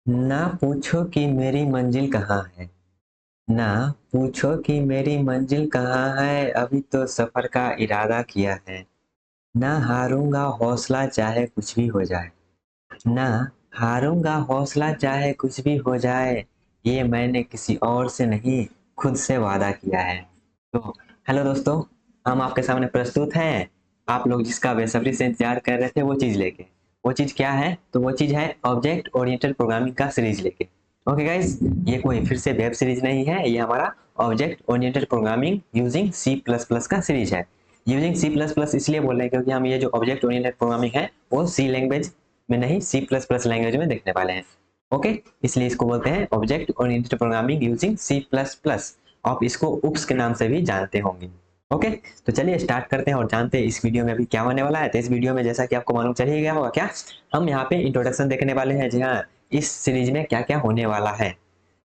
ना पूछो कि मेरी मंजिल कहाँ है। ना पूछो कि मेरी मंजिल कहाँ है, अभी तो सफर का इरादा किया है। ना हारूंगा हौसला चाहे कुछ भी हो जाए। ना हारूंगा हौसला चाहे कुछ भी हो जाए। ये मैंने किसी और से नहीं, खुद से वादा किया है। तो हेलो दोस्तों, हम आपके सामने प्रस्तुत हैं। आप लोग जिसका बेसब्री से इंतजार कर रहे थे वो चीज लेके। वो चीज क्या है? तो वो चीज है ऑब्जेक्ट ओरिएंटेड प्रोग्रामिंग का सीरीज लेके। ओके गाइस, ये कोई फिर से वेब सीरीज नहीं है, ये हमारा object oriented programming using C plus plus का सीरीज है। यूजिंग सी प्लस प्लस इसलिए बोल रहे हैं क्योंकि हम ये जो ऑब्जेक्ट ओरिएंटेड प्रोग्रामिंग है वो सी लैंग्वेज में नहीं, सी प्लस प्लस लैंग्वेज में देखने वाले हैं। ओके, इसलिए इसको बोलते हैं object oriented programming using C plus plus. आप इसको उप्स के नाम से भी जानते होंगे। ओके, तो चलिए स्टार्ट करते हैं और जानते हैं इस वीडियो में अभी क्या होने वाला है। तो इस वीडियो में जैसा कि आपको मालूम चल ही गया होगा क्या, हम यहाँ पे इंट्रोडक्शन देखने वाले हैं। जी हाँ, इस सीरीज में क्या क्या होने वाला है।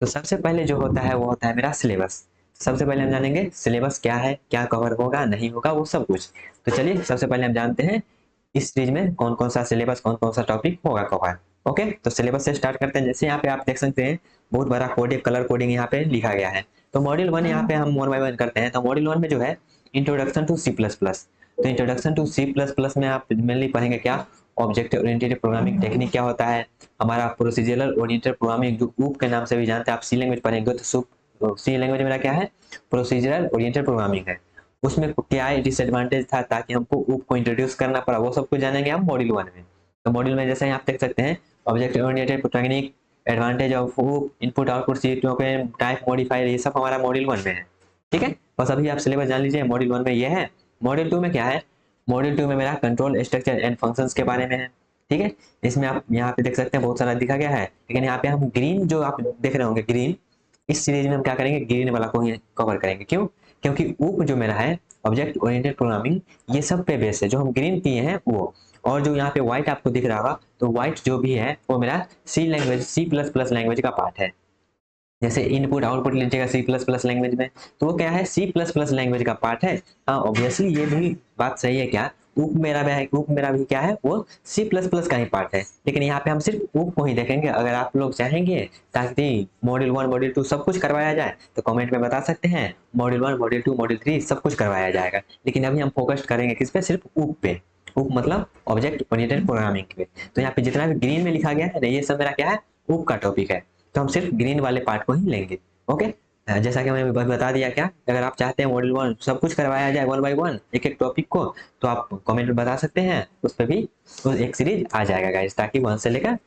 तो सबसे पहले जो होता है वो होता है मेरा सिलेबस। सबसे पहले हम जानेंगे सिलेबस क्या है, क्या कवर होगा नहीं होगा वो सब कुछ। तो चलिए सबसे पहले हम जानते हैं इस सीरीज में कौन कौन सा सिलेबस, कौन कौन सा टॉपिक होगा कवर। ओके, तो सिलेबस से स्टार्ट करते हैं। जैसे यहाँ पे आप देख सकते हैं बहुत बड़ा कोडिंग, कलर कोडिंग यहाँ पे लिखा गया है। तो मॉड्यूल वन यहाँ पे हम वन बाय वन करते हैं। तो मॉड्यूल वन में जो है introduction to C plus plus. तो introduction to C plus plus में आप मेनली पढ़ेंगे क्या, ऑब्जेक्ट ओरिएंटेड प्रोग्रामिंग टेक्निक क्या होता है, हमारा प्रोसीजरल ओरिएंटेड प्रोग्रामिंग जो ऊप के नाम से भी जानते हैं। आप सी लैंग्वेज पढ़ेंगे तो सी लैंग्वेज मेरा क्या है, प्रोसीजरल ओरिएंटेड प्रोग्रामिंग है। उसमें क्या डिसएडवांटेज था ताकि हमको ऊप को इंट्रोड्यूस करना पड़ा, वो सब कुछ जानेंगे हम मॉड्यूल वन में। तो मॉड्यूल में जैसे आप देख सकते हैं object oriented technique, advantage of OOP, input output sequence, type modifier, ये सब हमारा मॉड्यूल वन में है। ठीक है, बस अभी आप सिलेबस जान लीजिए मॉड्यूल वन में ये है। मॉड्यूल टू में क्या है, मॉड्यूल टू में मेरा कंट्रोल स्ट्रक्चर एंड फंक्शंस के बारे में है। ठीक है, इसमें आप यहाँ पे देख सकते हैं बहुत सारा दिखा गया है, लेकिन यहाँ पे हम ग्रीन जो आप देख रहे होंगे ग्रीन, इस सीरीज में हम क्या करेंगे, ग्रीन वाला को ही कवर करेंगे। क्यों? क्योंकि ऊप जो मेरा है ऑब्जेक्ट ओरिएंटेड प्रोग्रामिंग, ये सब पे बेस है। जो हम ग्रीन किए हैं वो, और जो यहाँ पे व्हाइट आपको दिख रहा होगा, तो व्हाइट जो भी है वो मेरा C language, C plus plus language का पार्ट है। जैसे इनपुट आउटपुट लीजिएगा सी प्लस प्लस लैंग्वेज में, तो वो क्या है, सी प्लस प्लस लैंग्वेज का पार्ट है। हाँ ऑब्वियसली ये भी बात सही है क्या, ऊप मेरा भी क्या है, वो सी प्लस प्लस का ही पार्ट है। लेकिन यहाँ पे हम सिर्फ ऊप को ही देखेंगे। अगर आप लोग चाहेंगे ताकि मॉड्यूल वन मॉड्यूल टू सब कुछ करवाया जाए तो कमेंट में बता सकते हैं, module one module to module three सब कुछ करवाया जाएगा। लेकिन अभी हम फोकस करेंगे किस पे, सिर्फ ऊप पे। ऊप मतलब ऑब्जेक्ट ओरिएंटेड प्रोग्रामिंग पे। तो यहाँ पे जितना भी ग्रीन में लिखा गया है ना, ये सब मेरा क्या है, ऊप का टॉपिक है। तो हम सिर्फ ग्रीन वाले पार्ट को ही लेंगे। ओके, जैसा कि मैंने बता दिया क्या, अगर आप चाहते हैं मॉड्यूल वन सब कुछ करवाया जाए वन बाय वन एक एक टॉपिक को, तो आप कमेंट में बता सकते हैं, उस पर भी उस एक सीरीज आ जाएगा गाइस, ताकि वन से लेकर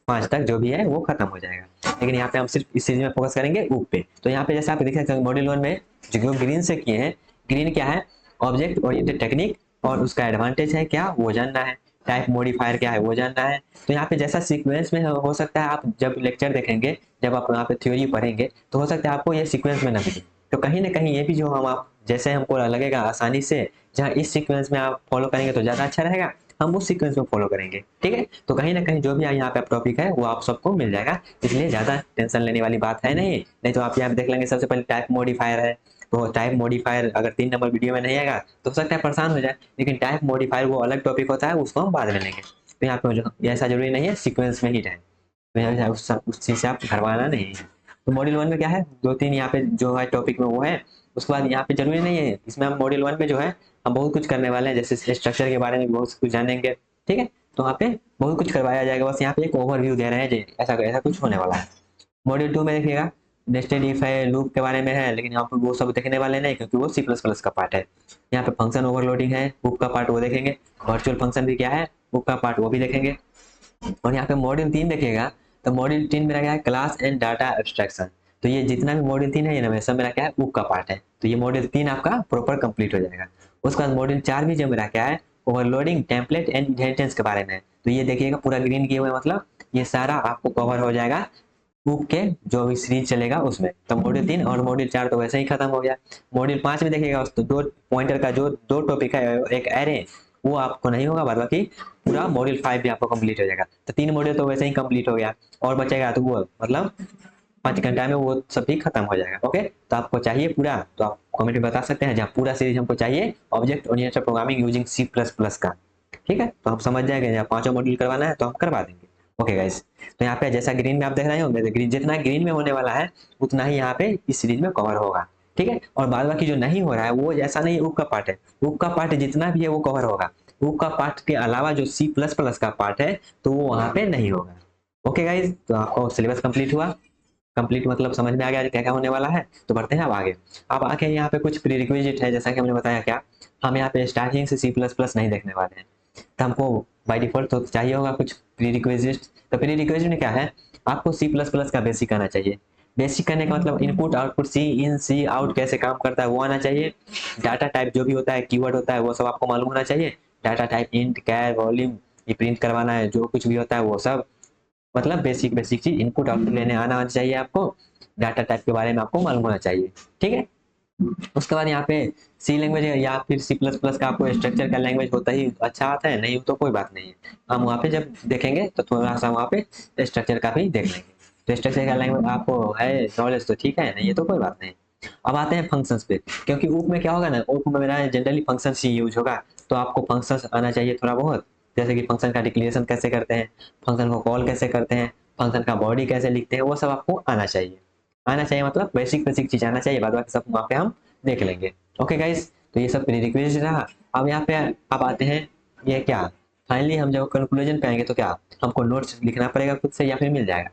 पांच तक जो भी है वो खत्म हो जाएगा। लेकिन यहाँ पे हम सिर्फ इस सीरीज में फोकस करेंगे ऊप पे। तो यहाँ पे जैसे आप देख सकते हैं मॉड्यूल वन में जो ग्रीन से किए हैं, ग्रीन क्या है, ऑब्जेक्ट ओरिएंटेड टेक्निक, और उसका एडवांटेज है क्या वो जानना है, टाइप मॉडिफायर क्या है वो जानना है। तो यहाँ पे जैसा सीक्वेंस में हो सकता है, आप जब लेक्चर देखेंगे, जब आप यहाँ पे थ्योरी पढ़ेंगे, तो हो सकता है आपको ये सीक्वेंस में ना मिले। तो कहीं ना कहीं ये भी जो हम आप जैसे हमको लगेगा आसानी से, जहाँ इस सीक्वेंस में आप फॉलो करेंगे तो ज़्यादा अच्छा रहेगा, हम उस सीक्वेंस में फॉलो करेंगे। ठीक है, तो कहीं ना कहीं जो भी यहाँ पे टॉपिक है वो आप सबको मिल जाएगा, इसलिए ज़्यादा टेंशन लेने वाली बात है नहीं। नहीं तो आप यहाँ पे देख लेंगे सबसे पहले टाइप मॉडिफायर है, तो टाइप मॉडिफायर अगर 3 नंबर वीडियो में नहीं आएगा तो हो सकता है परेशान हो जाए। लेकिन टाइप मॉडिफायर वो अलग टॉपिक होता है, उसको हम बाद में लेंगे। तो यहाँ पे ऐसा जरूरी नहीं है सीक्वेंस में ही रहे, तो यहाँ उस चीज से आप घरवाना नहीं है। तो मॉड्यूल वन में क्या है, दो तीन यहाँ पे जो है टॉपिक में वो है। उसके बाद यहाँ पे जरूरी नहीं है, इसमें हम मॉड्यूल वन में जो है हम बहुत कुछ करने वाले हैं, जैसे स्ट्रक्चर के बारे में बहुत कुछ जानेंगे। ठीक है, तो वहाँ पे बहुत कुछ करवाया जाएगा, बस यहाँ पे एक ओवरव्यू दे रहे हैं जी, ऐसा ऐसा कुछ होने वाला है। मॉड्यूल टू में देखिएगा नेस्टेड इफ है, लूप के बारे में है, लेकिन यहाँ पे वो सब देखने वाले नहीं क्योंकि वो सी प्लस प्लस का पार्ट है। यहाँ पे फंक्शन ओवरलोडिंग है, हुक का पार्ट वो देखेंगे, वर्चुअल फंक्शन भी क्या है, हुक का पार्ट वो भी देखेंगे। और यहाँ पे मॉड्यूल तीन देखिएगा, तो मॉड्यूल तीन मेरा क्या है, क्लास एंड डाटा एब्स्ट्रैक्शन। तो ये जितना भी मॉड्यूल तीन है ये ना सब मेरा क्या है, हुक का पार्ट है। तो ये मॉड्यूल तीन आपका प्रॉपर कंप्लीट हो जाएगा। उसके बाद मॉड्यूल चार भी जो मेरा क्या है, ओवरलोडिंग, टेम्पलेट एंड इनहेरिटेंस के बारे में है। तो ये देखिएगा पूरा ग्रीन किए हुए, मतलब ये सारा आपको कवर हो जाएगा बुक के जो भी सीरीज चलेगा उसमें। तो मॉड्यूल तीन और मॉड्यूल चार तो वैसे ही खत्म हो गया। मॉड्यूल पांच में देखिएगा तो दो पॉइंटर का जो दो टॉपिक है, एक एरे, वो आपको नहीं होगा, बाद बाकी पूरा मॉड्यूल फाइव भी आपको कंप्लीट हो जाएगा। तो तीन मॉड्यूल तो वैसे ही कंप्लीट हो गया, और बचेगा तो वो मतलब 5 घंटा में वो सब भी खत्म हो जाएगा। ओके, तो आपको चाहिए पूरा, तो आप कमेंट में बता सकते हैं जहाँ पूरा सीरीज हमको चाहिए object oriented programming using C plus plus का। ठीक है, तो हम समझ जाएंगे जहाँ पांचों मॉड्यूल करवाना है तो हम करवा देंगे। ओके गाइस, तो यहाँ पे जैसा ग्रीन में आप देख रहे हो, ग्रीन जितना ग्रीन में होने वाला है उतना ही यहाँ पे इस सीरीज में कवर होगा, ठीक है। और बाद बाकी जो नहीं हो रहा है वो ऐसा नहीं, ऊप का पार्ट है, ऊप का पार्ट जितना भी है वो कवर होगा। ऊप का पार्ट के अलावा जो सी प्लस प्लस का पार्ट है तो वो वहाँ पे नहीं होगा। ओके गाइस, तो आपको सिलेबस कंप्लीट हुआ। कंप्लीट मतलब समझ में आ गया क्या क्या होने वाला है। तो बढ़ते हैं अब आगे। अब आके यहाँ पे कुछ प्री रिक्विजिट है, जैसा कि हमने बताया क्या, हम यहाँ पे स्टार्टिंग से सी प्लस प्लस नहीं देखने वाले हैं। तो हमको बाय डिफॉल्ट तो चाहिए होगा कुछ प्री रिक्विजिट। तो प्री रिक्विजिट में क्या है, आपको सी प्लस प्लस का बेसिक आना चाहिए। बेसिक करने का मतलब इनपुट आउटपुट, सी इन सी आउट कैसे काम करता है वो आना चाहिए। डाटा टाइप जो भी होता है, कीवर्ड होता है, वो सब आपको मालूम होना चाहिए। डाटा टाइप इंट कैर वॉल्यूम, ये प्रिंट करवाना है, जो कुछ भी होता है वो सब, मतलब बेसिक बेसिक चीज इनपुट आउटपुट लेने आना चाहिए आपको। डाटा टाइप के बारे में आपको मालूम होना चाहिए, ठीक है। उसके बाद यहाँ पे सी लैंग्वेज या फिर सी प्लस प्लस का आपको स्ट्रक्चर का लैंग्वेज होता ही अच्छा आता है, नहीं हो तो कोई बात नहीं है। हम वहाँ पे जब देखेंगे तो थोड़ा सा वहाँ पे स्ट्रक्चर का भी देख लेंगे। तो स्ट्रक्चर का लैंग्वेज आपको है नॉलेज तो ठीक है, नहीं है तो कोई बात नहीं। अब आते हैं फंक्शंस पे, क्योंकि ऊप में क्या होगा ना, ऊप में मेरा जनरली फंक्शन ही यूज होगा। तो आपको फंक्शंस आना चाहिए थोड़ा बहुत, जैसे कि फंक्शन का डिक्लेरेशन कैसे करते हैं, फंक्शन को कॉल कैसे करते हैं, फंक्शन का बॉडी कैसे लिखते हैं, वो सब आपको आना चाहिए। आना चाहिए मतलब बेसिक बेसिक चीज आना चाहिए, बाद बाकी सब वहाँ पे हम देख लेंगे। ओके गाइस, तो ये सब प्रीरिक्विजिट रहा। अब यहाँ पे अब आते हैं, ये क्या, फाइनली हम जब कंक्लूजन पे आएंगे तो क्या, हमको नोट्स लिखना पड़ेगा खुद से या फिर मिल जाएगा।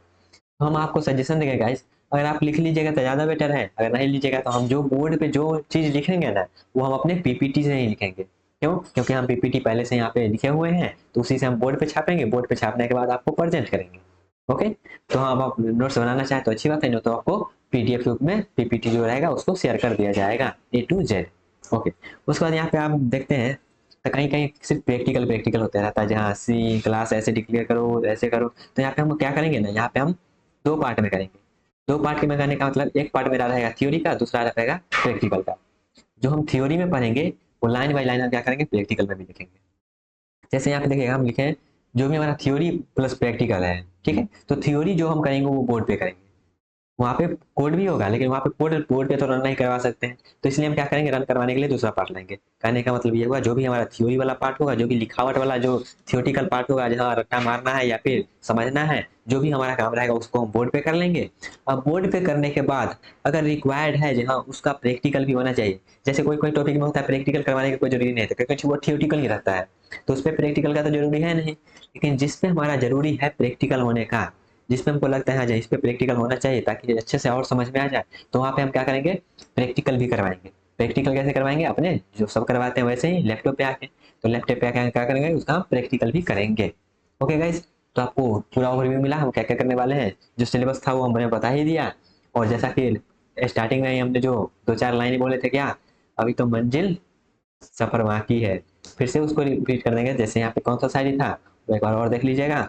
तो हम आपको सजेशन देंगे गाइस, अगर आप लिख लीजिएगा तो ज़्यादा बेटर है, अगर नहीं लीजिएगा तो हम जो बोर्ड पे जो चीज़ लिखेंगे ना, वो हम अपने पीपीटी से ही लिखेंगे। क्यों, क्योंकि हम पीपीटी पहले से यहाँ पे लिखे हुए हैं, तो उसी से हम बोर्ड पे छापेंगे, बोर्ड पे छापने के बाद आपको प्रेजेंट करेंगे। ओके, तो हम आप नोट्स बनाना चाहें तो अच्छी बात है, नहीं तो आपको पीडीएफ रूप में पीपीटी जो रहेगा उसको शेयर कर दिया जाएगा A to Z। ओके, उसके बाद यहाँ पे आप देखते हैं तो कहीं कहीं सिर्फ प्रैक्टिकल प्रैक्टिकल होता रहता है, जहाँ सी क्लास ऐसे डिक्लेयर करो ऐसे करो। तो यहाँ पे हम क्या करेंगे ना, यहाँ पे हम दो पार्ट में करेंगे। दो पार्ट में करने का मतलब, एक पार्ट मेरा रहेगा थ्योरी का, दूसरा रहेगा प्रैक्टिकल का। जो हम थ्योरी में पढ़ेंगे वो लाइन बाय लाइन हम क्या करेंगे, प्रैक्टिकल में भी लिखेंगे। जैसे यहाँ पे देखिएगा हम लिखे हैं, जो भी हमारा थ्योरी प्लस प्रैक्टिकल है, ठीक है। तो थ्योरी जो हम करेंगे वो बोर्ड पे करेंगे, वहाँ पे कोड भी होगा, लेकिन वहाँ पे कोड बोर्ड पे तो रन नहीं करवा सकते हैं। तो इसलिए हम क्या करेंगे, रन करवाने के लिए दूसरा पार्ट लेंगे। कहने का मतलब ये हुआ, जो भी हमारा थ्योरी वाला पार्ट होगा, जो भी लिखावट वाला जो थियोटिकल पार्ट होगा, जहाँ रट्टा मारना है या फिर समझना है, जो भी हमारा काम रहेगा उसको हम बोर्ड पे कर लेंगे। अब बोर्ड पे करने के बाद अगर रिक्वायर्ड है जहाँ उसका प्रैक्टिकल भी होना चाहिए, जैसे कोई कोई टॉपिक में होता है प्रैक्टिकल करवाने की कोई जरूरी नहीं है, क्योंकि वो थियोटिकल ही रहता है, तो उस पर प्रैक्टिकल का तो जरूरी है नहीं। लेकिन जिस पे हमारा जरूरी है प्रैक्टिकल होने का, जिसपे हमको लगता है हाँ इस पे प्रैक्टिकल होना चाहिए ताकि अच्छे से और समझ में आ जाए, तो वहाँ पे हम क्या करेंगे, प्रैक्टिकल भी करवाएंगे। प्रैक्टिकल कैसे करवाएंगे, अपने जो सब करवाते हैं वैसे ही लैपटॉप पे आके। तो लैपटॉप पे आके क्या करेंगे, उसका प्रैक्टिकल भी करेंगे। ओके गाइज, तो आपको पूरा ओवरव्यू मिला हम क्या क्या करने वाले हैं। जो सिलेबस था वो हमने बता ही दिया, और जैसा कि स्टार्टिंग में ही हमने जो दो चार लाइन बोले थे, क्या अभी तो मंजिल सफर बाकी है, फिर से उसको रिपीट कर देंगे। जैसे यहाँ पे कौन सा शायरी था, तो एक बार और देख लीजिएगा।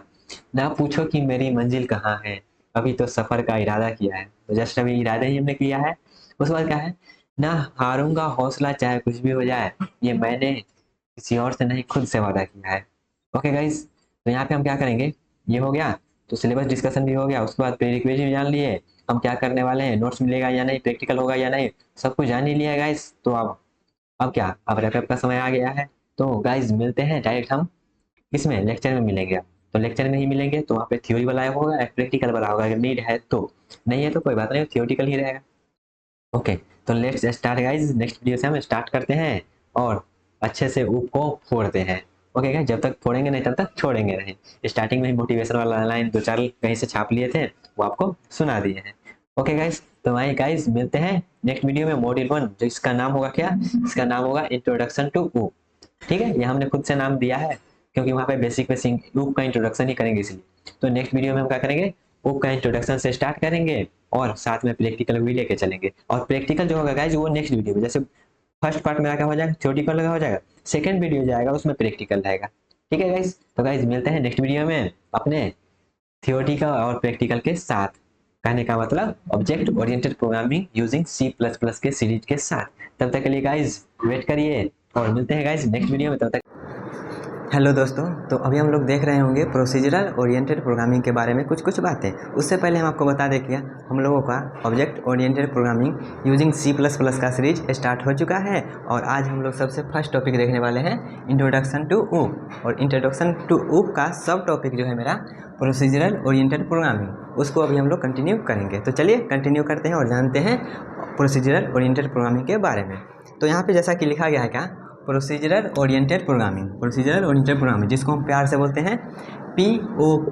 ना पूछो कि मेरी मंजिल कहाँ है, अभी तो सफर का इरादा किया है। तो जस्ट अभी इरादा ही हमने किया है। उसके बाद क्या है, ना हारूंगा हौसला चाहे कुछ भी हो जाए, ये मैंने किसी और से नहीं खुद से वादा किया है। ओके गाइस, तो यहाँ पे हम क्या करेंगे, ये हो गया। तो सिलेबस डिस्कशन भी हो गया, उसके बाद प्रीरिक्विजिट भी जान लिए, हम क्या करने वाले हैं, नोट्स मिलेगा या नहीं, प्रैक्टिकल होगा या नहीं, सब कुछ जान ही लिया है गाइस। तो अब क्या, अब रैपअप का समय आ गया है। तो गाइस मिलते हैं डायरेक्ट हम इसमें लेक्चर में मिलेंगे। तो लेक्चर में ही मिलेंगे, तो वहाँ पे थ्योरी वाला होगा, प्रैक्टिकल वाला होगा, अगर नीड है तो, नहीं है तो कोई बात नहीं, थियोटिकल ही रहेगा। ओके, तो let's start guys, next video से हम स्टार्ट करते हैं और अच्छे से ऊप को फोड़ते हैं। ओके गाइस, जब तक फोड़ेंगे नहीं तब तक छोड़ेंगे नहीं। स्टार्टिंग में ही मोटिवेशन वाला लाइन दो चार कहीं से छाप लिए थे, वो आपको सुना दिए हैं। ओके गाइस, तो वही गाइस मिलते हैं नेक्स्ट वीडियो में, मॉड्यूल 1, जो इसका नाम होगा क्या, इसका नाम होगा इंट्रोडक्शन टू ऊप। ठीक है, ये हमने खुद से नाम दिया है क्योंकि वहाँ पे बेसिक बेसिक ऊप का इंट्रोडक्शन ही करेंगे इसलिए। तो नेक्स्ट वीडियो में हम क्या करेंगे, ऊप का इंट्रोडक्शन से स्टार्ट करेंगे और साथ में प्रैक्टिकल भी लेके चलेंगे। और प्रैक्टिकल जो होगा गाइज वो नेक्स्ट वीडियो में, जैसे फर्स्ट पार्ट मेरा क्या हो जाएगा, थ्योरेटिकल लगा हो जाएगा, सेकंड वीडियो जाएगा उसमें प्रैक्टिकल रहेगा। ठीक है गाइज, तो गाइज मिलते हैं नेक्स्ट वीडियो में अपने थियोरेटिकल और प्रैक्टिकल के साथ। कहने का मतलब object oriented programming using C++ के सीरीज के साथ। तब तक के लिए गाइज वेट करिए और मिलते हैं गाइज नेक्स्ट वीडियो में। तब तक हेलो दोस्तों, तो अभी हम लोग देख रहे होंगे प्रोसीजरल ओरिएंटेड प्रोग्रामिंग के बारे में कुछ बातें। उससे पहले हम आपको बता दें कि हम लोगों का object oriented programming using C++ का सीरीज स्टार्ट हो चुका है और आज हम लोग सबसे फर्स्ट टॉपिक देखने वाले हैं इंट्रोडक्शन टू ऊप। और इंट्रोडक्शन टू ऊप का सब टॉपिक जो है मेरा प्रोसीजरल ओरिएंटेड प्रोग्रामिंग, उसको अभी हम लोग कंटिन्यू करेंगे। तो चलिए कंटिन्यू करते हैं और जानते हैं प्रोसीजरल ओरिएंटेड प्रोग्रामिंग के बारे में। तो यहाँ पे जैसा कि लिखा गया है क्या, procedural oriented programming, procedural oriented programming जिसको हम प्यार से बोलते हैं POP।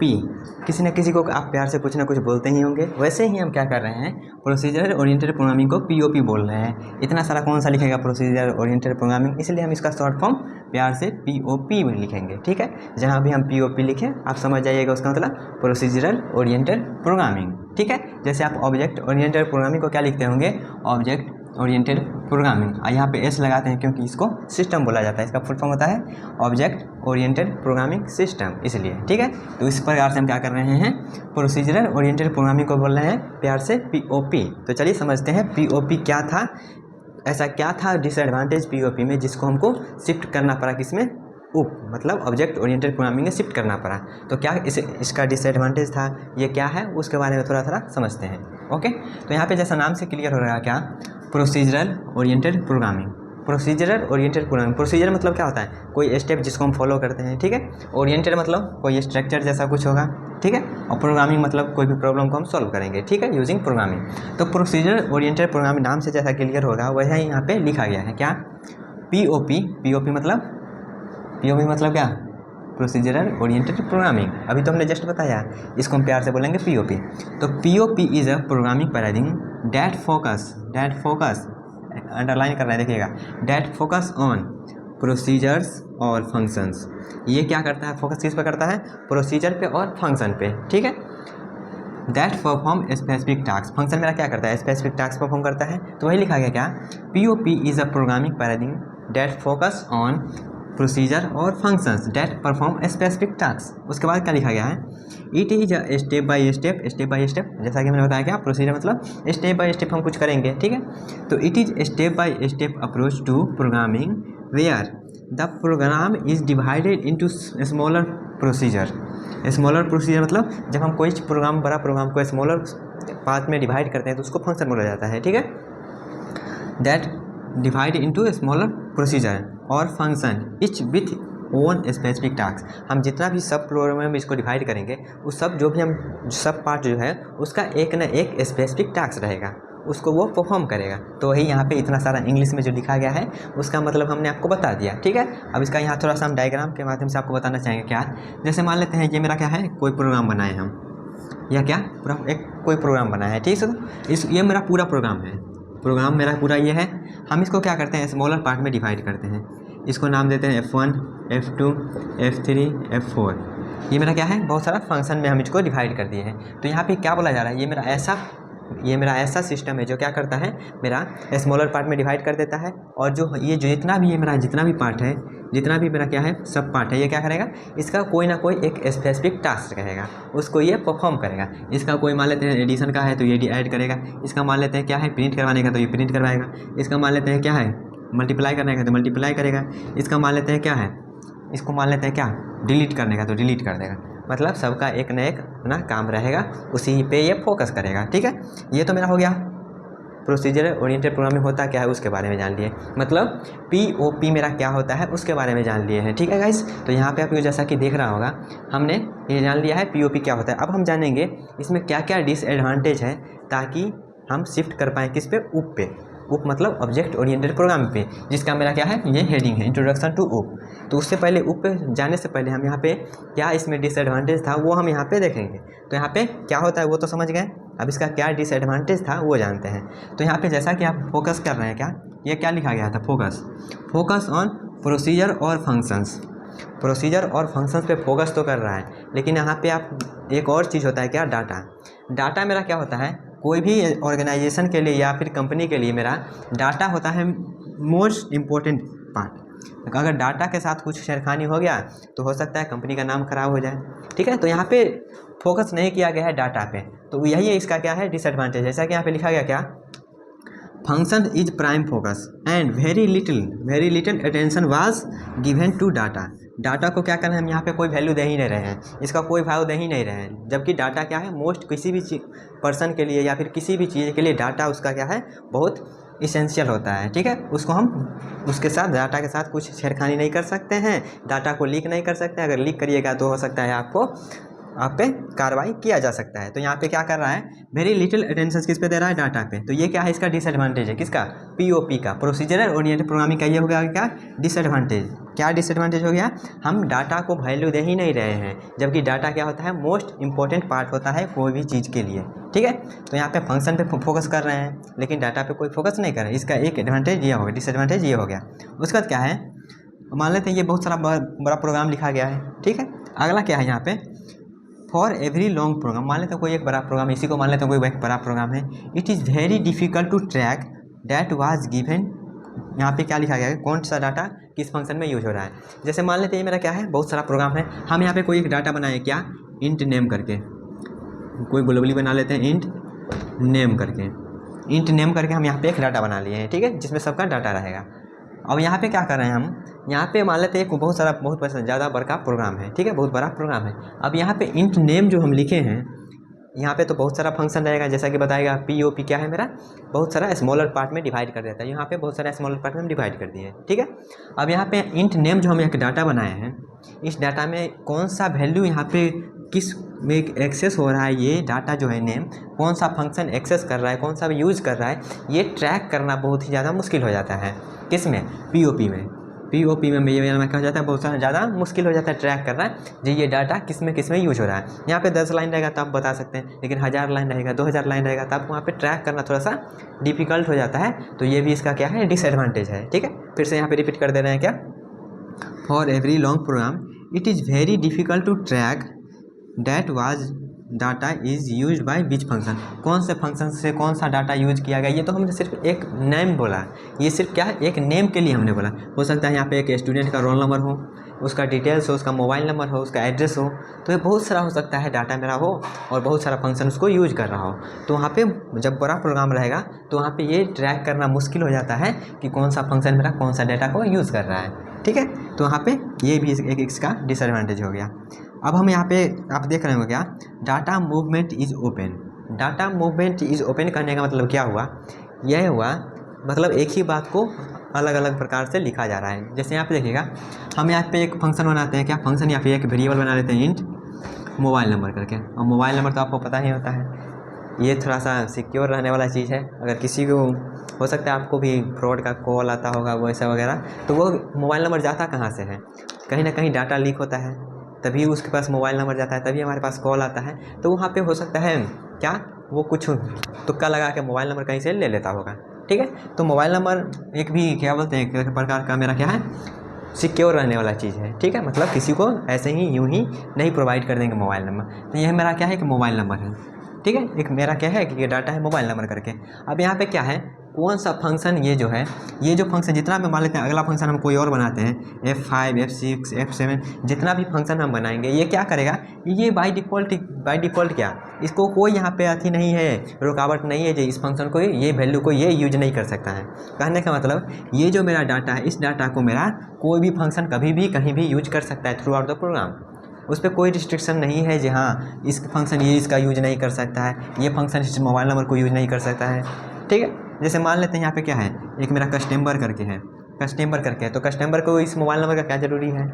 किसी न किसी को आप प्यार से कुछ ना कुछ बोलते ही होंगे, वैसे ही हम क्या कर रहे हैं, प्रोसीजरल ओरिएंटेड प्रोग्रामिंग को POP बोल रहे हैं। इतना सारा कौन सा लिखेगा प्रोसीजरल ओरिएंटेड प्रोग्रामिंग, इसलिए हम इसका शॉर्ट फॉर्म प्यार से POP में लिखेंगे। ठीक है, जहाँ भी हम POP लिखें आप समझ जाइएगा उसका मतलब प्रोसीजरल ओरिएंटेड प्रोग्रामिंग। ठीक है, जैसे आप ऑब्जेक्ट ओरिएंटेड प्रोग्रामिंग को क्या लिखते होंगे, ऑब्जेक्ट ओरिएंटेड प्रोग्रामिंग। यहाँ पे S लगाते हैं क्योंकि इसको सिस्टम बोला जाता है, इसका फुल फॉर्म होता है ऑब्जेक्ट ओरिएंटेड प्रोग्रामिंग सिस्टम, इसलिए। ठीक है, तो इस प्रकार से हम क्या कर रहे हैं, प्रोसीजरल ओरिएंटेड प्रोग्रामिंग को बोल रहे हैं प्यार से POP। तो चलिए समझते हैं POP क्या था, ऐसा क्या था डिसएडवांटेज POP में जिसको हमको शिफ्ट करना पड़ा, किसमें, उप मतलब ऑब्जेक्ट ओरिएंटेड प्रोग्रामिंग में शिफ्ट करना पड़ा। तो क्या इसका डिसएडवांटेज था, ये क्या है, उसके बारे में थोड़ा समझते हैं। ओके, तो यहाँ पे जैसा नाम से क्लियर हो रहा है क्या, procedural oriented programming. Procedural oriented programming, procedure मतलब क्या होता है, कोई स्टेप जिसको हम फॉलो करते हैं। ठीक है, ओरिएंटेड मतलब कोई स्ट्रक्चर जैसा कुछ होगा। ठीक है, और प्रोग्रामिंग मतलब कोई भी प्रॉब्लम को हम सॉल्व करेंगे। ठीक है, यूजिंग प्रोग्रामिंग। तो प्रोसीजरल ओरिएंटेड प्रोग्रामिंग नाम से जैसा क्लियर होगा वैसा ही यहाँ पे लिखा गया है क्या, POP। POP मतलब क्या, प्रोसीजरल ओरिएंटेड प्रोग्रामिंग। अभी तो हमने जस्ट बताया, इसको हम प्यार से बोलेंगे POP। तो POP is a programming paradigm that focus underline करना है, देखिएगा, डेट फोकस ऑन प्रोसीजर्स और फंक्शंस। ये क्या करता है, फोकस किस पे करता है, प्रोसीजर पे और फंक्शन पे। ठीक है, that perform specific task, function मेरा क्या करता है, स्पेसिफिक टास्क परफॉर्म करता है। तो वही लिखा गया क्या, POP is a programming paradigm that focus on procedure और functions that perform specific task. उसके बाद क्या लिखा गया है, it is a step by step, जैसा कि मैंने बताया क्या, प्रोसीजर मतलब स्टेप बाय स्टेप हम कुछ करेंगे। ठीक है, तो it is step by step approach to programming where the program is divided into smaller procedure. Smaller procedure मतलब जब हम कोई प्रोग्राम, बड़ा प्रोग्राम को स्मॉलर पार्ट में डिवाइड करते हैं तो उसको फंक्शन बोला जाता है। ठीक है, that divide into smaller procedure और function each with own specific task. हम जितना भी सब प्रोग्राम में इसको डिवाइड करेंगे, उस सब जो भी हम सब पार्ट जो है उसका एक न एक स्पेसिफिक टास्क रहेगा, उसको वो परफॉर्म करेगा। तो वही यहाँ पे इतना सारा इंग्लिश में जो लिखा गया है उसका मतलब हमने आपको बता दिया। ठीक है, अब इसका यहाँ थोड़ा सा हम डायग्राम के माध्यम से आपको बताना चाहेंगे। क्या, जैसे मान लेते हैं ये मेरा क्या है, कोई प्रोग्राम बनाए हम, या क्या पूरा एक कोई प्रोग्राम बना है। ठीक है, ये मेरा पूरा प्रोग्राम है, प्रोग्राम मेरा पूरा ये है। हम इसको क्या करते हैं, स्मॉलर पार्ट में डिवाइड करते हैं। इसको नाम देते हैं F1, F2, F3, F4। ये मेरा क्या है, बहुत सारा फंक्शन में हम इसको डिवाइड कर दिए हैं। तो यहाँ पे क्या बोला जा रहा है, ये मेरा ऐसा सिस्टम है जो क्या करता है, मेरा स्मॉलर पार्ट में डिवाइड कर देता है, और जो जितना भी ये मेरा जितना भी पार्ट है, जितना भी मेरा क्या है सब पार्ट है, ये क्या करेगा, इसका कोई ना कोई एक स्पेसिफिक टास्क रहेगा, उसको ये परफॉर्म करेगा। इसका कोई मान लेते हैं एडिशन का है तो ये ऐड करेगा, इसका मान लेते हैं क्या है प्रिंट करवाने का तो ये प्रिंट करवाएगा, इसका मान लेते हैं क्या है मल्टीप्लाई करने का तो मल्टीप्लाई करेगा, इसका मान लेते हैं क्या है, इसको मान लेते हैं क्या डिलीट करने का तो डिलीट कर देगा। मतलब सबका एक न एक अपना काम रहेगा, उसी पे ये फोकस करेगा। ठीक है, ये तो मेरा हो गया प्रोसीजर ओरिएंटेड प्रोग्रामिंग होता क्या है उसके बारे में जान लिए, मतलब POP मेरा क्या होता है उसके बारे में जान लिए हैं। ठीक है गाइस, तो यहाँ पे आपको जैसा कि देख रहा होगा हमने ये जान लिया है POP क्या होता है। अब हम जानेंगे इसमें क्या क्या डिसएडवांटेज है, ताकि हम शिफ्ट कर पाएँ किस पे, उप पे। उप मतलब ऑब्जेक्ट ओरिएंटेड प्रोग्रामिंग पे, जिसका मेरा क्या है, ये हेडिंग है इंट्रोडक्शन टू उप। तो उससे पहले उप पे जाने से पहले हम यहाँ पे क्या इसमें डिसएडवांटेज था वो हम यहाँ पे देखेंगे। तो यहाँ पे क्या होता है वो तो समझ गए, अब इसका क्या डिसएडवांटेज था वो जानते हैं। तो यहाँ पे जैसा कि आप फोकस कर रहे हैं, क्या ये क्या लिखा गया था, फोकस ऑन प्रोसीजर और फंक्शंस। प्रोसीजर और फंक्शंस पे फोकस तो कर रहा है, लेकिन यहाँ पे आप एक और चीज़ होता है क्या, डाटा मेरा क्या होता है, कोई भी ऑर्गेनाइजेशन के लिए या फिर कंपनी के लिए मेरा डाटा होता है मोस्ट इम्पोर्टेंट पार्ट। अगर डाटा के साथ कुछ छेड़खानी हो गया तो हो सकता है कंपनी का नाम खराब हो जाए। ठीक है, तो यहाँ पे फोकस नहीं किया गया है डाटा पे, तो यही है इसका क्या है डिसएडवांटेज। जैसा कि यहाँ पे लिखा गया क्या, function is prime focus and very little attention was given to data. Data को क्या करना है, हम यहाँ पे कोई वैल्यू दे ही नहीं रहे हैं, इसका कोई वैल्यू दे ही नहीं रहे हैं, जबकि डाटा क्या है मोस्ट किसी भी पर्सन के लिए या फिर किसी भी चीज़ के लिए डाटा उसका क्या है बहुत इसेंशियल होता है। ठीक है, उसको हम उसके साथ डाटा के साथ कुछ छेड़खानी नहीं कर सकते हैं, डाटा को लीक नहीं कर सकते हैं। अगर लीक करिएगा तो हो सकता है आपको आप पे कार्रवाई किया जा सकता है। तो यहाँ पे क्या कर रहा है, वेरी लिटिल अटेंशन किस पे दे रहा है, डाटा पे। तो ये क्या है, इसका डिसएडवांटेज है, किसका, पीओपी का, प्रोसीजरल ओरिएंटेड प्रोग्रामिंग का। ये हो गया क्या, डिसएडवांटेज। क्या डिसएडवांटेज हो गया, हम डाटा को वैल्यू दे ही नहीं रहे हैं, जबकि डाटा क्या होता है मोस्ट इंपॉर्टेंट पार्ट होता है कोई भी चीज़ के लिए। ठीक है, तो यहाँ पे फंक्शन पे फोकस कर रहे हैं लेकिन डाटा पे कोई फोकस नहीं कर रहे हैं। इसका एक एडवांटेज ये हो गया, डिसएडवांटेज ये हो गया। उसके बाद क्या है, मान लेते हैं ये बहुत सारा बड़ा प्रोग्राम लिखा गया है। ठीक है, अगला क्या है यहाँ पे, फॉर एवरी लॉन्ग प्रोग्राम, मान लेते हैं कोई एक बड़ा प्रोग्राम, इसी को मान लेते हैं कोई एक बड़ा प्रोग्राम है। It is very difficult to track that was given. यहाँ पे क्या लिखा गया है, कौन सा डाटा किस फंक्शन में यूज हो रहा है। जैसे मान लेते हैं ये मेरा क्या है, बहुत सारा प्रोग्राम है, हम यहाँ पे कोई एक डाटा बनाए, क्या, इंट नेम करके, कोई ग्लोबली बना लेते हैं इंट नेम करके। इंट नेम करके हम यहाँ पे एक डाटा बना लिए हैं। ठीक है, जिसमें सबका डाटा रहेगा। अब यहाँ पे क्या कर रहे हैं, हम यहाँ पे मान लेते हैं एक बहुत ज़्यादा बड़ा प्रोग्राम है। ठीक है, बहुत बड़ा प्रोग्राम है। अब यहाँ पे इंट नेम जो हम लिखे हैं, यहाँ पे तो बहुत सारा फंक्शन रहेगा, जैसा कि बताएगा पीओपी क्या है मेरा, बहुत सारा स्मॉलर पार्ट में डिवाइड कर देता है। यहाँ पे बहुत सारा स्मॉलर पार्ट में हम डिवाइड कर दिए। ठीक है, अब यहाँ पे इंट नेम जो हम एक डाटा बनाए हैं, इस डाटा में कौन सा वैल्यू यहाँ पे किस में एक्सेस हो रहा है, ये डाटा जो है नेम कौन सा फंक्शन एक्सेस कर रहा है, कौन सा भी यूज़ कर रहा है, ये ट्रैक करना बहुत ही ज़्यादा मुश्किल हो जाता है। किस में, पीओपी में। पीओपी में ये क्या हो जाता है, बहुत सारा ज़्यादा मुश्किल हो जाता है ट्रैक करना जी ये डाटा किस में यूज हो रहा है। यहाँ पे 10 लाइन रहेगा तो आप बता सकते हैं, लेकिन 1000 लाइन रहेगा, 2000 लाइन रहेगा तो आपको वहाँ पे ट्रैक करना थोड़ा सा डिफिकल्ट हो जाता है। तो ये भी इसका क्या है, डिसएडवांटेज है। ठीक है, फिर से यहाँ पे रिपीट कर दे रहे हैं, क्या, for every long program it is very difficult to track that was data is use by which function, कौन से फंक्शन से कौन सा डाटा यूज किया गया। ये तो हमने सिर्फ एक नेम बोला, ये सिर्फ क्या है, एक नेम के लिए हमने बोला। हो सकता है यहाँ पे एक स्टूडेंट का रोल नंबर हो, उसका डिटेल्स हो, उसका मोबाइल नंबर हो, उसका एड्रेस हो, तो ये बहुत सारा हो सकता है डाटा मेरा हो और बहुत सारा फंक्शन उसको यूज कर रहा हो। तो वहाँ पे जब बड़ा प्रोग्राम रहेगा तो वहाँ पे ये ट्रैक करना मुश्किल हो जाता है कि कौन सा फंक्शन मेरा कौन सा डाटा को यूज़ कर रहा है। ठीक है, तो वहाँ पे ये भी एक इसका डिसएडवांटेज हो गया। अब हम यहाँ पे आप देख रहे हो क्या, data movement is open. Data movement is open करने का मतलब क्या हुआ, यह हुआ मतलब एक ही बात को अलग अलग प्रकार से लिखा जा रहा है। जैसे यहाँ पे देखिएगा, हम यहाँ पे एक फंक्शन बनाते हैं, क्या फंक्शन, यहाँ पे एक वेरिएबल बना लेते हैं इंट मोबाइल नंबर करके। और मोबाइल नंबर तो आपको पता ही होता है, ये थोड़ा सा सिक्योर रहने वाला चीज़ है। अगर किसी को हो सकता है आपको भी फ्रॉड का कॉल आता होगा वैसा वगैरह, तो वो मोबाइल नंबर जाता कहाँ से है, कहीं ना कहीं डाटा लीक होता है, तभी उसके पास मोबाइल नंबर जाता है, तभी हमारे पास कॉल आता है। तो वहाँ पे हो सकता है क्या, वो कुछ तुक्का लगा के मोबाइल नंबर कहीं से ले लेता होगा। ठीक है, तो मोबाइल नंबर एक भी क्या बोलते हैं, एक प्रकार का मेरा क्या है, सिक्योर रहने वाला चीज़ है। ठीक है, मतलब किसी को ऐसे ही यूं ही नहीं प्रोवाइड कर देंगे मोबाइल नंबर। तो यह मेरा क्या है कि मोबाइल नंबर है। ठीक है, एक मेरा क्या है कि ये डाटा है मोबाइल नंबर करके। अब यहाँ पे क्या है, कौन सा फंक्शन, ये जो है, ये जो फंक्शन जितना भी मान लेते हैं, अगला फंक्शन हम कोई और बनाते हैं, F5 F6 F7 जितना भी फंक्शन हम बनाएंगे, ये क्या करेगा, ये बाय डिफ़ॉल्ट क्या, इसको कोई यहाँ पे अथी नहीं है, रुकावट नहीं है जो इस फंक्शन को ये वैल्यू को ये यूज नहीं कर सकता है। कहने का मतलब ये जो मेरा डाटा है, इस डाटा को मेरा कोई भी फंक्शन कभी भी कहीं भी यूज कर सकता है थ्रू आउट द प्रोग्राम। उस पर कोई रिस्ट्रिक्शन नहीं है जी हाँ इस फंक्शन ये इसका यूज नहीं कर सकता है, ये फंक्शन इस मोबाइल नंबर को यूज नहीं कर सकता है। ठीक है, जैसे मान लेते हैं यहाँ पे क्या है, एक मेरा कस्टमर करके है, तो कस्टमर को इस मोबाइल नंबर का क्या ज़रूरी है।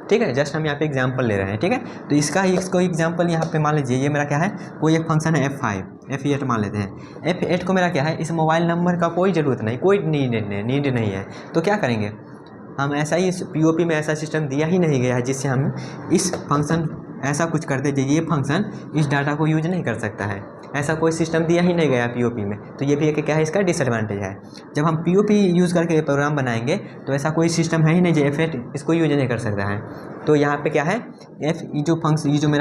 ठीक है, जस्ट हम यहाँ पे एग्जांपल ले रहे हैं। ठीक है, तो इसको एग्जांपल यहाँ पे मान लीजिए, ये मेरा क्या है, कोई एक फंक्शन है F5 F8 मान लेते हैं। F8 को मेरा क्या है, इस मोबाइल नंबर का कोई ज़रूरत नहीं, कोई नीड नहीं है। तो क्या करेंगे हम, ऐसा ही पीओपी में ऐसा सिस्टम दिया ही नहीं गया है जिससे हम इस फंक्शन ऐसा कुछ कर दे ये फंक्शन इस डाटा को यूज नहीं कर सकता है, ऐसा कोई सिस्टम दिया ही नहीं गया पीओपी में। तो ये भी एक क्या है, इसका डिसएडवांटेज है। जब हम पीओपी यूज़ करके प्रोग्राम बनाएंगे तो ऐसा कोई सिस्टम है ही नहीं जो F8 इसको यूज नहीं कर सकता है। तो यहाँ पे क्या है, ये जो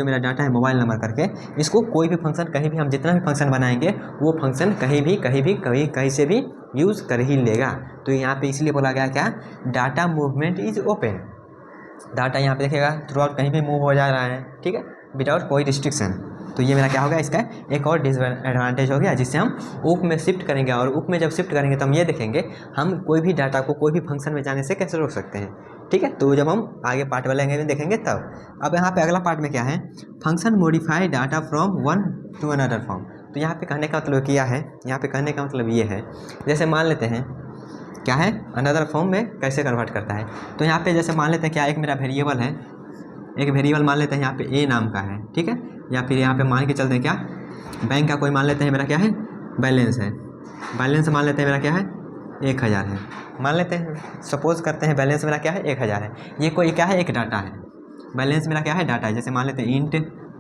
मेरा डाटा है मोबाइल नंबर करके, इसको कोई भी फंक्शन कहीं भी हम जितना भी फंक्शन बनाएंगे वो फंक्शन कहीं से भी यूज़ कर ही लेगा। तो यहाँ पे इसलिए बोला गया क्या, data movement is open. Data यहाँ पे देखिएगा थ्रू आउट कहीं भी मूव हो जा रहा है। ठीक है, विदाउट कोई रिस्ट्रिक्शन। तो ये मेरा क्या हो गया, इसका एक और डिसएडवांटेज हो गया, जिससे हम ऊप में शिफ्ट करेंगे। और ऊप में जब शिफ्ट करेंगे तो हम ये देखेंगे हम कोई भी डाटा को कोई भी फंक्शन में जाने से कैसे रोक सकते हैं। ठीक है, तो जब हम आगे पार्ट वाले लैंग्वेज में देखेंगे तब। अब यहाँ पे अगला पार्ट में क्या है, function modify data from one two another form. तो यहाँ पे कहने का मतलब क्या है, यहाँ पे कहने का मतलब ये है, जैसे मान लेते हैं क्या है, अनदर फॉर्म में कैसे कन्वर्ट करता है। तो यहाँ पे जैसे मान लेते हैं क्या, एक मेरा वेरिएबल है, एक वेरिएबल मान लेते हैं यहाँ पे ए नाम का है, ठीक है, या फिर यहाँ पे मान के चलते हैं क्या, बैंक का कोई मान लेते हैं मेरा क्या है, बैलेंस है, बैलेंस मान लेते हैं मेरा क्या है 1000 है, मान लेते हैं, सपोज करते हैं बैलेंस मेरा क्या है 1000 है। ये कोई क्या है, एक डाटा है, बैलेंस मेरा क्या है डाटा है, जैसे मान लेते हैं इंट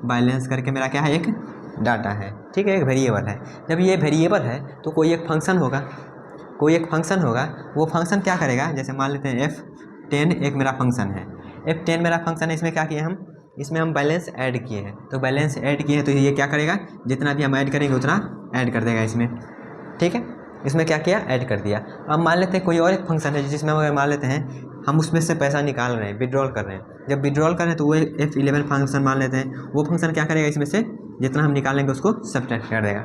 बैलेंस करके मेरा क्या है एक डाटा है, ठीक है, एक वेरिएबल है। जब ये वेरिएबल है तो कोई एक फंक्शन होगा, कोई एक फंक्शन होगा, वो फंक्शन क्या करेगा, जैसे मान लेते हैं F10 एक मेरा फंक्शन है, F10 मेरा फंक्शन है, इसमें क्या किए हम, इसमें हम बैलेंस ऐड किए हैं, तो बैलेंस ऐड किए हैं तो ये क्या करेगा, जितना भी हम ऐड करेंगे उतना ऐड कर देगा इसमें, ठीक है, इसमें क्या किया, ऐड कर दिया। अब मान लेते हैं कोई और एक फंक्शन है जिसमें अगर मान लेते हैं हम उसमें से पैसा निकाल रहे हैं, विड्रॉल कर रहे हैं, जब विड्रॉल कर रहे हैं तो वो F11 फंक्शन मान लेते हैं, वो फंक्शन क्या करेगा, इसमें से जितना हम निकालेंगे उसको सब्ट्रैक्ट कर देगा,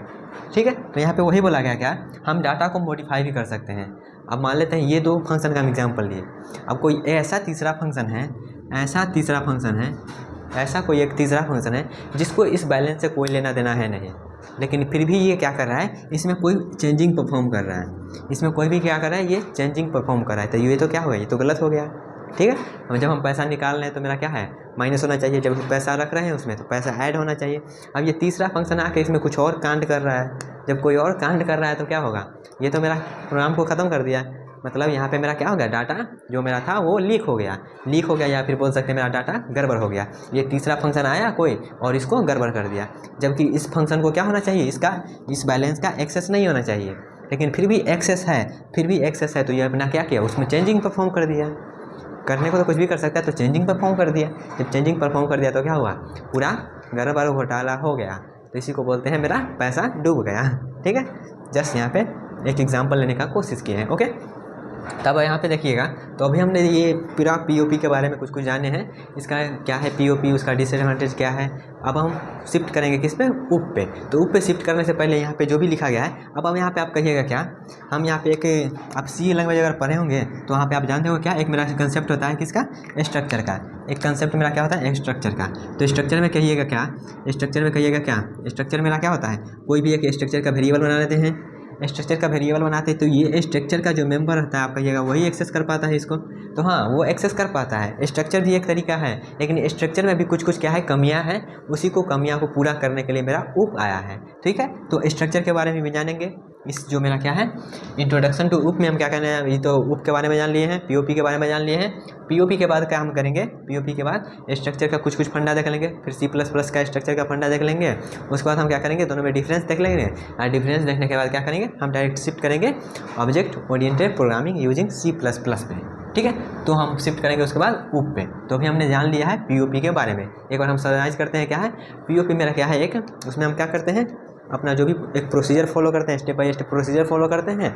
ठीक है। तो यहाँ पे वही बोला गया क्या, हम डाटा को मॉडिफाई भी कर सकते हैं। अब मान लेते हैं ये दो फंक्शन का हम एग्जांपल लिए, अब कोई ऐसा तीसरा फंक्शन है, ऐसा तीसरा फंक्शन है, ऐसा कोई एक तीसरा फंक्शन है जिसको इस बैलेंस से कोई लेना देना है नहीं, लेकिन फिर भी ये क्या कर रहा है, इसमें कोई चेंजिंग परफॉर्म कर रहा है, इसमें कोई भी क्या कर रहा है, ये चेंजिंग परफॉर्म कर रहा है, तो ये तो क्या हो गया, ये तो गलत हो गया, ठीक है। अब जब हम पैसा निकाल रहे हैं तो मेरा क्या है, माइनस होना चाहिए, जब पैसा रख रहे हैं उसमें तो पैसा ऐड होना चाहिए। अब ये तीसरा फंक्शन आके इसमें कुछ और कांड कर रहा है, जब कोई और कांड कर रहा है तो क्या होगा, ये तो मेरा प्रोग्राम को ख़त्म कर दिया, मतलब यहाँ पे मेरा क्या हो गया, डाटा जो मेरा था वो लीक हो गया, लीक हो गया, या फिर बोल सकते हैं मेरा डाटा गड़बड़ हो गया। ये तीसरा फंक्शन आया कोई और इसको गड़बड़ कर दिया, जबकि इस फंक्शन को क्या होना चाहिए, इसका इस बैलेंस का एक्सेस नहीं होना चाहिए, लेकिन फिर भी एक्सेस है, फिर भी एक्सेस है, तो ये अपना क्या किया, उसमें चेंजिंग परफॉर्म कर दिया, करने को तो कुछ भी कर सकता है, तो चेंजिंग परफॉर्म कर दिया, जब चेंजिंग परफॉर्म कर दिया तो क्या हुआ, पूरा गड़बड़ घोटाला हो गया, तो इसी को बोलते हैं मेरा पैसा डूब गया, ठीक है। जस्ट यहाँ पे एक एग्जांपल लेने का कोशिश किए हैं, ओके। तब यहाँ पे देखिएगा, तो अभी हमने ये पूरा पीओपी के बारे में कुछ कुछ जाने हैं, इसका क्या है पीओपी, उसका डिसएडवांटेज क्या है। अब हम शिफ्ट करेंगे किस पे, उप पे। तो उप पे शिफ्ट करने से पहले यहाँ पे जो भी लिखा गया है, अब हम यहाँ पे आप कहिएगा क्या, हम यहाँ पे एक आप सी लैंग्वेज अगर पढ़े होंगे तो वहाँ पे आप जानते हो क्या, एक मेरा कंसेप्ट होता है किसका, स्ट्रक्चर का, एक कंसेप्ट मेरा क्या होता है, स्ट्रक्चर का। तो स्ट्रक्चर में कहिएगा क्या, स्ट्रक्चर में कहिएगा क्या, स्ट्रक्चर मेरा क्या होता है, कोई भी एक स्ट्रक्चर का वेरिएबल बना लेते हैं, स्ट्रक्चर का वेरिएबल बनाते हैं, तो ये स्ट्रक्चर का जो मेंबर होता है आप कहिएगा वही एक्सेस कर पाता है इसको, तो हाँ वो एक्सेस कर पाता है। स्ट्रक्चर भी एक तरीका है, लेकिन स्ट्रक्चर में भी कुछ कुछ क्या है, कमियां हैं, उसी को कमियां को पूरा करने के लिए मेरा उप आया है, ठीक है। तो स्ट्रक्चर के बारे में भी जानेंगे, इस जो मेरा क्या है इंट्रोडक्शन टू उप में हम क्या कहना है, ये तो उप के बारे में जान लिए हैं, पीओपी के बारे में जान लिए हैं। पीओपी के बाद क्या हम करेंगे, पीओपी के बाद स्ट्रक्चर का कुछ कुछ फंडा देख लेंगे, फिर सी प्लस प्लस का स्ट्रक्चर का फंडा देख लेंगे, उसके बाद हम क्या करेंगे, दोनों में डिफरेंस देख लेंगे, और डिफरेंस देखने के बाद क्या करेंगे, हम डायरेक्ट शिफ्ट करेंगे object oriented programming using C plus plus पे, ठीक है। तो हम शिफ्ट करेंगे उसके बाद उप पे। तो अभी हमने जान लिया है पीओपी के बारे में, एक बार हम समराइज करते हैं क्या है पीओपी मेरा क्या है, एक उसमें हम क्या करते हैं, अपना जो भी एक प्रोसीजर फॉलो करते हैं, step by step procedure follow करते हैं,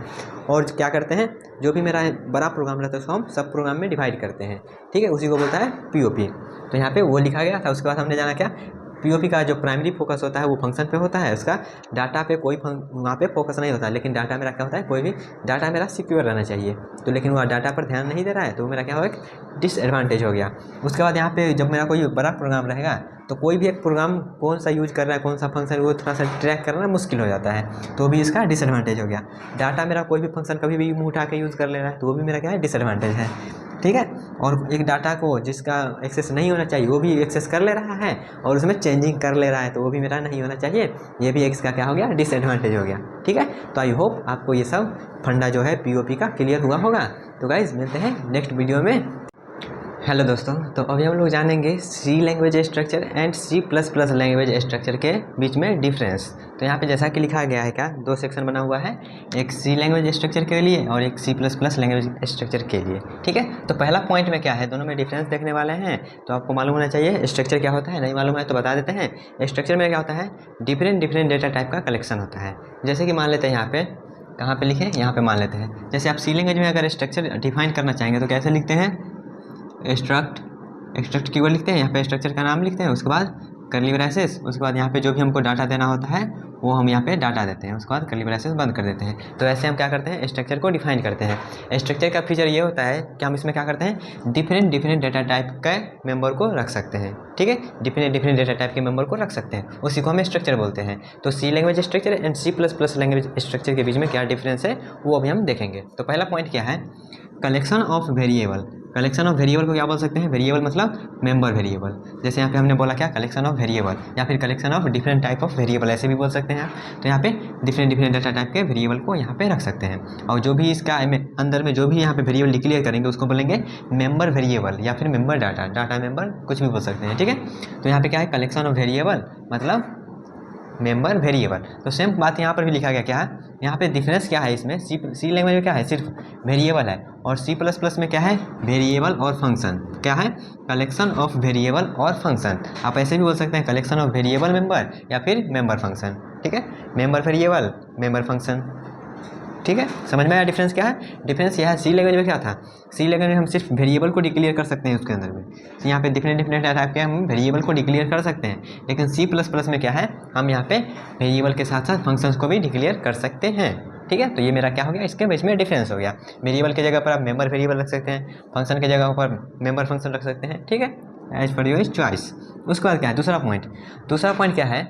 और क्या करते हैं, जो भी मेरा बड़ा प्रोग्राम रहता है उसको हम सब प्रोग्राम में डिवाइड करते हैं, ठीक है, उसी को बोलता है पीओपी। तो यहाँ पे वो लिखा गया था। उसके बाद हमने जाना क्या, पीओपी का जो प्राइमरी फोकस होता है वो फंक्शन पे होता है, उसका डाटा पे कोई वहाँ पे फोकस नहीं होता, लेकिन डाटा मेरा क्या होता है, कोई भी डाटा मेरा सिक्योर रहना चाहिए, तो लेकिन वह डाटा पर ध्यान नहीं दे रहा है, तो मेरा क्या हो, एक डिसएडवांटेज हो गया। उसके बाद यहाँ पे जब मेरा कोई बड़ा प्रोग्राम रहेगा तो कोई भी एक प्रोग्राम कौन सा यूज कर रहा है, कौन सा फंक्शन, वो थोड़ा सा ट्रैक करना मुश्किल हो जाता है, तो भी इसका डिसएडवांटेज हो गया। डाटा मेरा कोई भी फंक्शन कभी भी मुँह उठा के यूज़ कर ले रहा है, तो वो भी मेरा क्या है, डिसएडवांटेज है, ठीक है। और एक डाटा को जिसका एक्सेस नहीं होना चाहिए वो भी एक्सेस कर ले रहा है, और उसमें चेंजिंग कर ले रहा है, तो वो भी मेरा नहीं होना चाहिए, ये भी इसका क्या हो गया, डिसएडवांटेज हो गया, ठीक है। तो आई होप आपको ये सब फंडा जो है पीओपी का क्लियर हुआ होगा। तो गाइज मिलते हैं नेक्स्ट वीडियो में। हेलो दोस्तों, तो अभी हम लोग जानेंगे C language structure and C plus plus language structure के बीच में डिफरेंस। तो यहाँ पे जैसा कि लिखा गया है क्या, दो सेक्शन बना हुआ है, एक सी लैंग्वेज स्ट्रक्चर के लिए और एक C plus plus language structure के लिए, ठीक है। तो पहला पॉइंट में क्या है, दोनों में डिफरेंस देखने वाले हैं, तो आपको मालूम होना चाहिए स्ट्रक्चर क्या होता है, नहीं मालूम है तो बता देते हैं। स्ट्रक्चर में क्या होता है, डिफरेंट डिफरेंट डेटा टाइप का कलेक्शन होता है। जैसे कि मान लेते हैं यहाँ पे, कहाँ पे लिखे, यहाँ पे मान लेते हैं, जैसे आप सी लैंग्वेज में अगर स्ट्रक्चर डिफाइन करना चाहेंगे तो कैसे लिखते हैं, स्ट्रक्ट कीवर्ड लिखते हैं, यहाँ पे स्ट्रक्चर का नाम लिखते हैं, उसके बाद कर्ली ब्रैसेस, उसके बाद यहाँ पे जो भी हमको डाटा देना होता है वो हम यहाँ पे डाटा देते हैं, उसके बाद कर्ली ब्रैसेस बंद कर देते हैं। तो ऐसे हम क्या करते हैं, स्ट्रक्चर को डिफाइन करते हैं। स्ट्रक्चर का फीचर ये होता है कि हम इसमें क्या करते हैं, डिफरेंट डेटा टाइप के मेंबर को रख सकते हैं। ठीक है, डिफरेंट डेटा टाइप के मेंबर को रख सकते हैं, उसी को हम स्ट्रक्चर बोलते हैं। तो C language structure and C++ language structure के बीच में क्या डिफरेंस है वो अभी हम देखेंगे। तो पहला पॉइंट क्या है, collection of variable. Collection of variable को क्या बोल सकते हैं, वेरिएबल मतलब मेंबर वेरिएबल। जैसे यहाँ पे हमने बोला क्या, कलेक्शन ऑफ वेरिएबल, या फिर collection of different type of variable, ऐसे भी बोल सकते हैं आप। तो यहाँ पे डिफरेंट डाटा टाइप के वेरिएबल को यहाँ पे रख सकते हैं, और जो भी इसका अंदर में जो भी यहाँ पे वेरिएबल डिक्लेयर करेंगे उसको बोलेंगे मेंबर वेरिएबल या फिर मेंबर डाटा मेंबर, कुछ भी बोल सकते हैं। ठीक है, तो यहाँ पे क्या है, कलेक्शन ऑफ वेरिएबल मतलब मेंबर वेरिएबल। तो सेम बात यहाँ पर भी लिखा गया, क्या है यहाँ पे डिफरेंस क्या है, इसमें सी लैंग्वेज में क्या है, सिर्फ वेरिएबल है, और C++ में क्या है, वेरिएबल और फंक्शन। क्या है, कलेक्शन ऑफ वेरिएबल और फंक्शन। आप ऐसे भी बोल सकते हैं कलेक्शन ऑफ वेरिएबल मेंबर या फिर मेंबर फंक्शन। ठीक है, मेंबर वेरिएबल मेंबर फंक्शन। ठीक है, समझ में आया डिफरेंस क्या है। डिफरेंस यह है, सी लैंग्वेज में क्या था, सी लैंग्वेज में हम सिर्फ वेरिएबल को डिक्लेयर कर सकते हैं उसके अंदर में, तो यहाँ पे डिफरेंट टाइप के हम वेरिएबल को डिक्लेयर कर सकते हैं। लेकिन C++ में क्या है, हम यहाँ पे वेरिएबल के साथ साथ फंक्शंस को भी डिक्लेयर कर सकते हैं। ठीक है, तो ये मेरा क्या हो गया, इसके बीच में डिफरेंस हो गया। वेरिएबल की जगह पर आप मेंबर वेरिएबल रख सकते हैं, फंक्शन की जगह पर मेंबर फंक्शन रख सकते हैं। ठीक है, एज पर योर चॉइस। उसके बाद क्या है, दूसरा पॉइंट क्या है,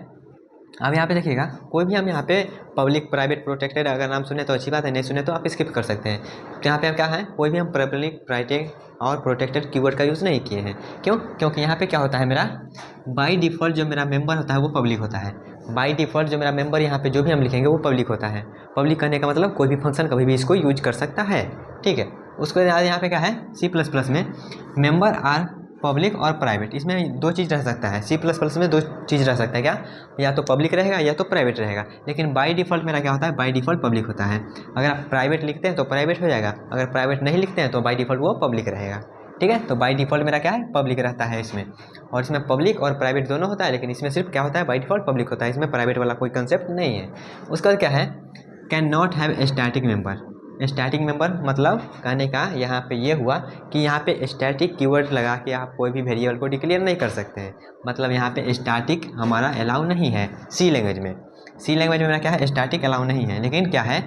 अब यहाँ पे देखिएगा, कोई भी हम यहाँ पे पब्लिक प्राइवेट प्रोटेक्टेड अगर नाम सुने तो अच्छी बात है, नहीं सुने तो आप स्किप कर सकते हैं। तो यहाँ पे क्या है, कोई भी हम पब्लिक प्राइवेट और प्रोटेक्टेड कीवर्ड का यूज़ नहीं किए हैं। क्यों, क्योंकि यहाँ पे क्या होता है, मेरा बाय डिफ़ॉल्ट जो मेरा मेंबर होता है वो पब्लिक होता है। बाय डिफ़ॉल्ट जो मेरा मेंबर यहाँ पे जो भी हम लिखेंगे वो पब्लिक होता है। पब्लिक करने का मतलब कोई भी फंक्शन कभी भी इसको यूज कर सकता है। ठीक है, उसके बाद यहाँ पे क्या है, C++ में मेंबर आर पब्लिक और प्राइवेट, इसमें दो चीज़ रह सकता है। C++ में दो चीज़ रह सकता है, क्या, या तो पब्लिक रहेगा या तो प्राइवेट रहेगा। लेकिन बाय डिफ़ॉल्ट मेरा क्या होता है, बाय डिफ़ॉल्ट पब्लिक होता है। अगर आप प्राइवेट लिखते हैं तो प्राइवेट हो जाएगा, अगर प्राइवेट नहीं लिखते हैं तो बाय डिफ़ॉल्ट वो पब्लिक रहेगा। ठीक है, तो बाय डिफ़ॉल्ट मेरा क्या है, पब्लिक रहता है इसमें, और इसमें पब्लिक और प्राइवेट दोनों होता है, लेकिन इसमें सिर्फ क्या होता है, बाय डिफ़ॉल्ट पब्लिक होता है, इसमें प्राइवेट वाला कोई कंसेप्ट नहीं है। उसका क्या है, can not have static member. Static member मतलब कहने का यहाँ पे ये हुआ कि यहाँ पे स्टैटिक कीवर्ड लगा के आप कोई भी वेरिएबल को डिक्लेयर नहीं कर सकते हैं। मतलब यहाँ पे स्टैटिक हमारा अलाउ नहीं है सी लैंग्वेज में। सी लैंग्वेज में मेरा क्या है, स्टैटिक अलाउ नहीं है, लेकिन क्या है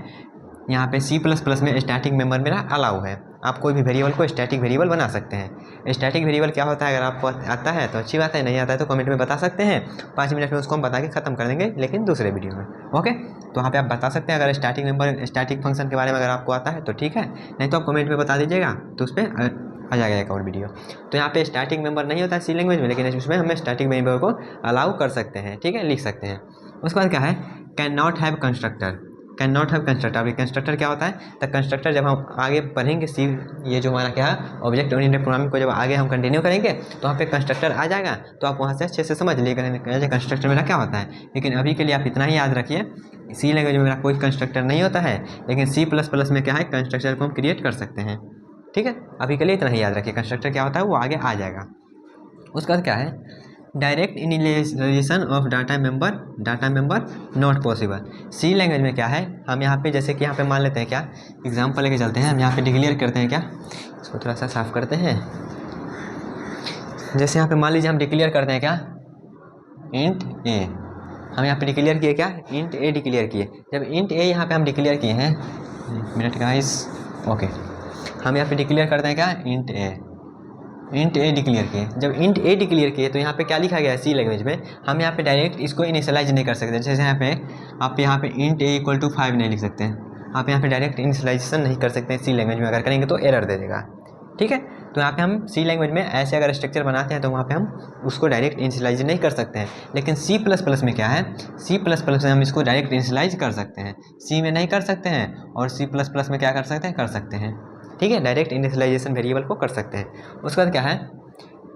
यहाँ पे C++ में स्टैटिक मेंबर मेरा अलाउ है। आप कोई भी वेरिएबल को स्टैटिक वेरिएबल बना सकते हैं। स्टैटिक वेरिएबल क्या होता है, अगर आपको आता है तो अच्छी बात है, नहीं आता है तो कमेंट में बता सकते हैं। 5 मिनट में उसको हम बता के ख़त्म कर देंगे, लेकिन दूसरे वीडियो में। ओके, तो वहाँ पे आप बता सकते हैं, अगर स्टैटिक मेंबर स्टैटिक फंक्शन के बारे में अगर आपको आता है तो ठीक है, नहीं तो आप कमेंट में बता दीजिएगा, तो उस पर आ जाएगा एक और वीडियो। तो यहाँ पे स्टैटिक मेंबर नहीं होता है सी लैंग्वेज में, लेकिन उसमें हम स्टैटिक मेंबर को अलाउ कर सकते हैं। ठीक है, लिख सकते हैं। उसके बाद क्या है, can not have constructor. Can not have constructor. अभी कंस्ट्रक्टर क्या होता है, तो कंस्ट्रक्टर जब हम आगे पढ़ेंगे सी, ये जो हमारा क्या है ऑब्जेक्ट ओरिएंटेड प्रोग्रामिंग को जब आगे हम कंटिन्यू करेंगे तो वहाँ पे कंस्ट्रक्टर आ जाएगा, तो आप वहाँ से अच्छे से समझ लीजिएगा कंस्ट्रक्टर मेरा क्या होता है। लेकिन अभी के लिए आप इतना ही याद रखिए, सी लैंग्वेज में मेरा कोई कंस्ट्रक्टर नहीं होता है, लेकिन C++ में क्या है, कंस्ट्रक्टर को हम क्रिएट कर सकते हैं। ठीक है, अभी के लिए इतना ही याद रखिए, कंस्ट्रक्टर क्या होता है वो आगे आ जाएगा। उसके बाद क्या है, direct initialization of data member not possible. C language में क्या है, हम यहाँ पे जैसे कि यहाँ पे मान लेते हैं, क्या एग्जांपल लेके चलते हैं, हम यहाँ पे डिक्लेयर करते हैं, क्या इसको थोड़ा सा साफ करते हैं। जैसे यहाँ पे मान लीजिए हम डिक्लेयर करते हैं क्या, इंट ए। हम यहाँ पे डिक्लेयर किए क्या, इंट ए डिक्लेयर किए। जब इंट ए यहाँ पे हम डिक्लेयर किए हैं, मिनट गाइस, ओके, हम यहाँ पे डिक्लेयर करते हैं क्या, इंट ए डिक्लेयर किए। जब इंट ए डिक्लेयर किए तो यहाँ पे क्या लिखा गया है सी लैंग्वेज में, हम यहाँ पे डायरेक्ट इसको इनिशियलाइज नहीं कर सकते। जैसे यहाँ पे आप यहाँ पे इंट ए इक्वल टू 5 नहीं लिख सकते हैं, आप यहाँ पे डायरेक्ट इनिशियलाइजेशन नहीं कर सकते हैं सी लैंग्वेज में, अगर करेंगे तो एरर दे देगा। ठीक है, तो यहाँ पे हम सी लैंग्वेज में ऐसे अगर स्ट्रक्चर बनाते हैं तो वहाँ पे हम उसको डायरेक्ट इनिशियलाइज नहीं कर सकते हैं। लेकिन C++ में क्या है, C++ में हम इसको डायरेक्ट इनिशियलाइज कर सकते हैं, सी में नहीं कर सकते हैं, और C++ में क्या कर सकते हैं, कर सकते हैं। ठीक है, डायरेक्ट इनिशियलाइजेशन वेरिएबल को कर सकते हैं। उसके बाद क्या है,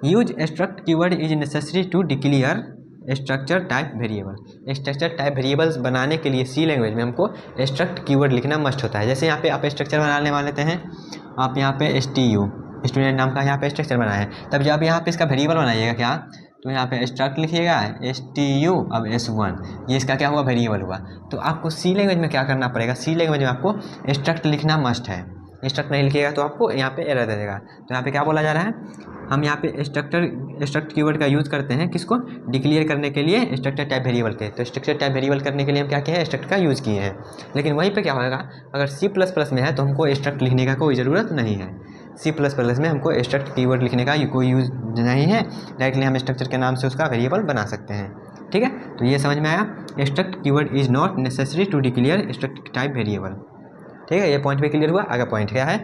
use struct keyword is necessary to declare structure type variable. Structure type variables बनाने के लिए सी लैंग्वेज में हमको स्ट्रक्ट कीवर्ड लिखना मस्ट होता है। जैसे यहाँ पे आप स्ट्रक्चर बनाने वाले हैं, आप यहाँ पे STU स्टूडेंट नाम का यहाँ पे स्ट्रक्चर बनाया है, तब जब यहाँ पे इसका वेरिएबल बनाइएगा क्या, तो यहाँ पे स्ट्रक्ट लिखिएगा STU, अब S1, ये इसका क्या हुआ, वेरिएबल हुआ। तो आपको सी लैंग्वेज में क्या करना पड़ेगा, सी लैंग्वेज में आपको स्ट्रक्ट लिखना मस्ट है। स्ट्रक्ट नहीं लिखिएगा तो आपको यहाँ पे एरर दे देगा। तो यहाँ पे क्या बोला जा रहा है, हम यहाँ पे स्ट्रक्ट कीवर्ड का यूज़ करते हैं किसको, डिक्लेयर करने के लिए स्ट्रक्चर टाइप वेरिएबल के। तो स्ट्रक्चर टाइप वेरिएबल करने के लिए हम क्या किए हैं, स्ट्रक्ट का यूज़ किए हैं। लेकिन वहीं पे क्या होगा, अगर C++ में है तो हमको स्ट्रक्ट लिखने का कोई ज़रूरत नहीं है। C++ में हमको स्ट्रक्ट कीवर्ड लिखने का कोई यूज़ नहीं है, डायरेक्टली हम स्ट्रक्चर के नाम से उसका वेरिएबल बना सकते हैं। ठीक है, तो ये समझ में आया, struct keyword is not necessary to declare struct type variable. ठीक है, ये पॉइंट पे क्लियर हुआ। आगे पॉइंट क्या है,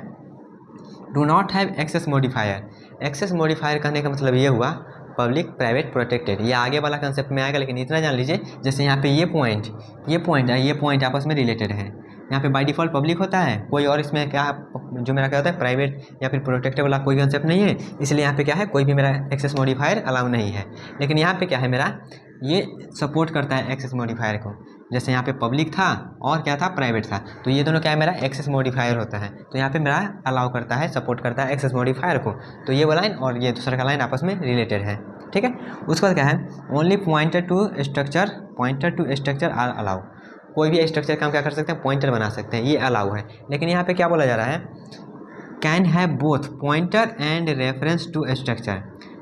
do not have access modifier. Access modifier कहने का मतलब ये हुआ पब्लिक प्राइवेट प्रोटेक्टेड, ये आगे वाला कंसेप्ट में आएगा, लेकिन इतना जान लीजिए जैसे यहाँ पे ये पॉइंट आपस में रिलेटेड है। यहाँ पे बाय डिफ़ॉल्ट पब्लिक होता है, कोई और इसमें क्या जो मेरा क्या होता है प्राइवेट या फिर प्रोटेक्टेड वाला कोई कंसेप्ट नहीं है, इसलिए यहाँ पे क्या है कोई भी मेरा एक्सेस मॉडिफायर अलाउ नहीं है। लेकिन यहाँ पे क्या है, मेरा ये सपोर्ट करता है एक्सेस मॉडिफायर को। जैसे यहाँ पे पब्लिक था और क्या था, प्राइवेट था, तो ये दोनों क्या है, मेरा एक्सेस मॉडिफायर होता है। तो यहाँ पे मेरा अलाउ करता है, सपोर्ट करता है एक्सेस मॉडिफायर को। तो ये वाला लाइन और ये दूसरा का लाइन आपस में रिलेटेड है। ठीक है, उसके बाद क्या है, only pointer to structure are allow. कोई भी स्ट्रक्चर का हम क्या कर सकते हैं, पॉइंटर बना सकते हैं, ये अलाउ है। लेकिन यहाँ पे क्या बोला जा रहा है, can have both pointer and reference to structure.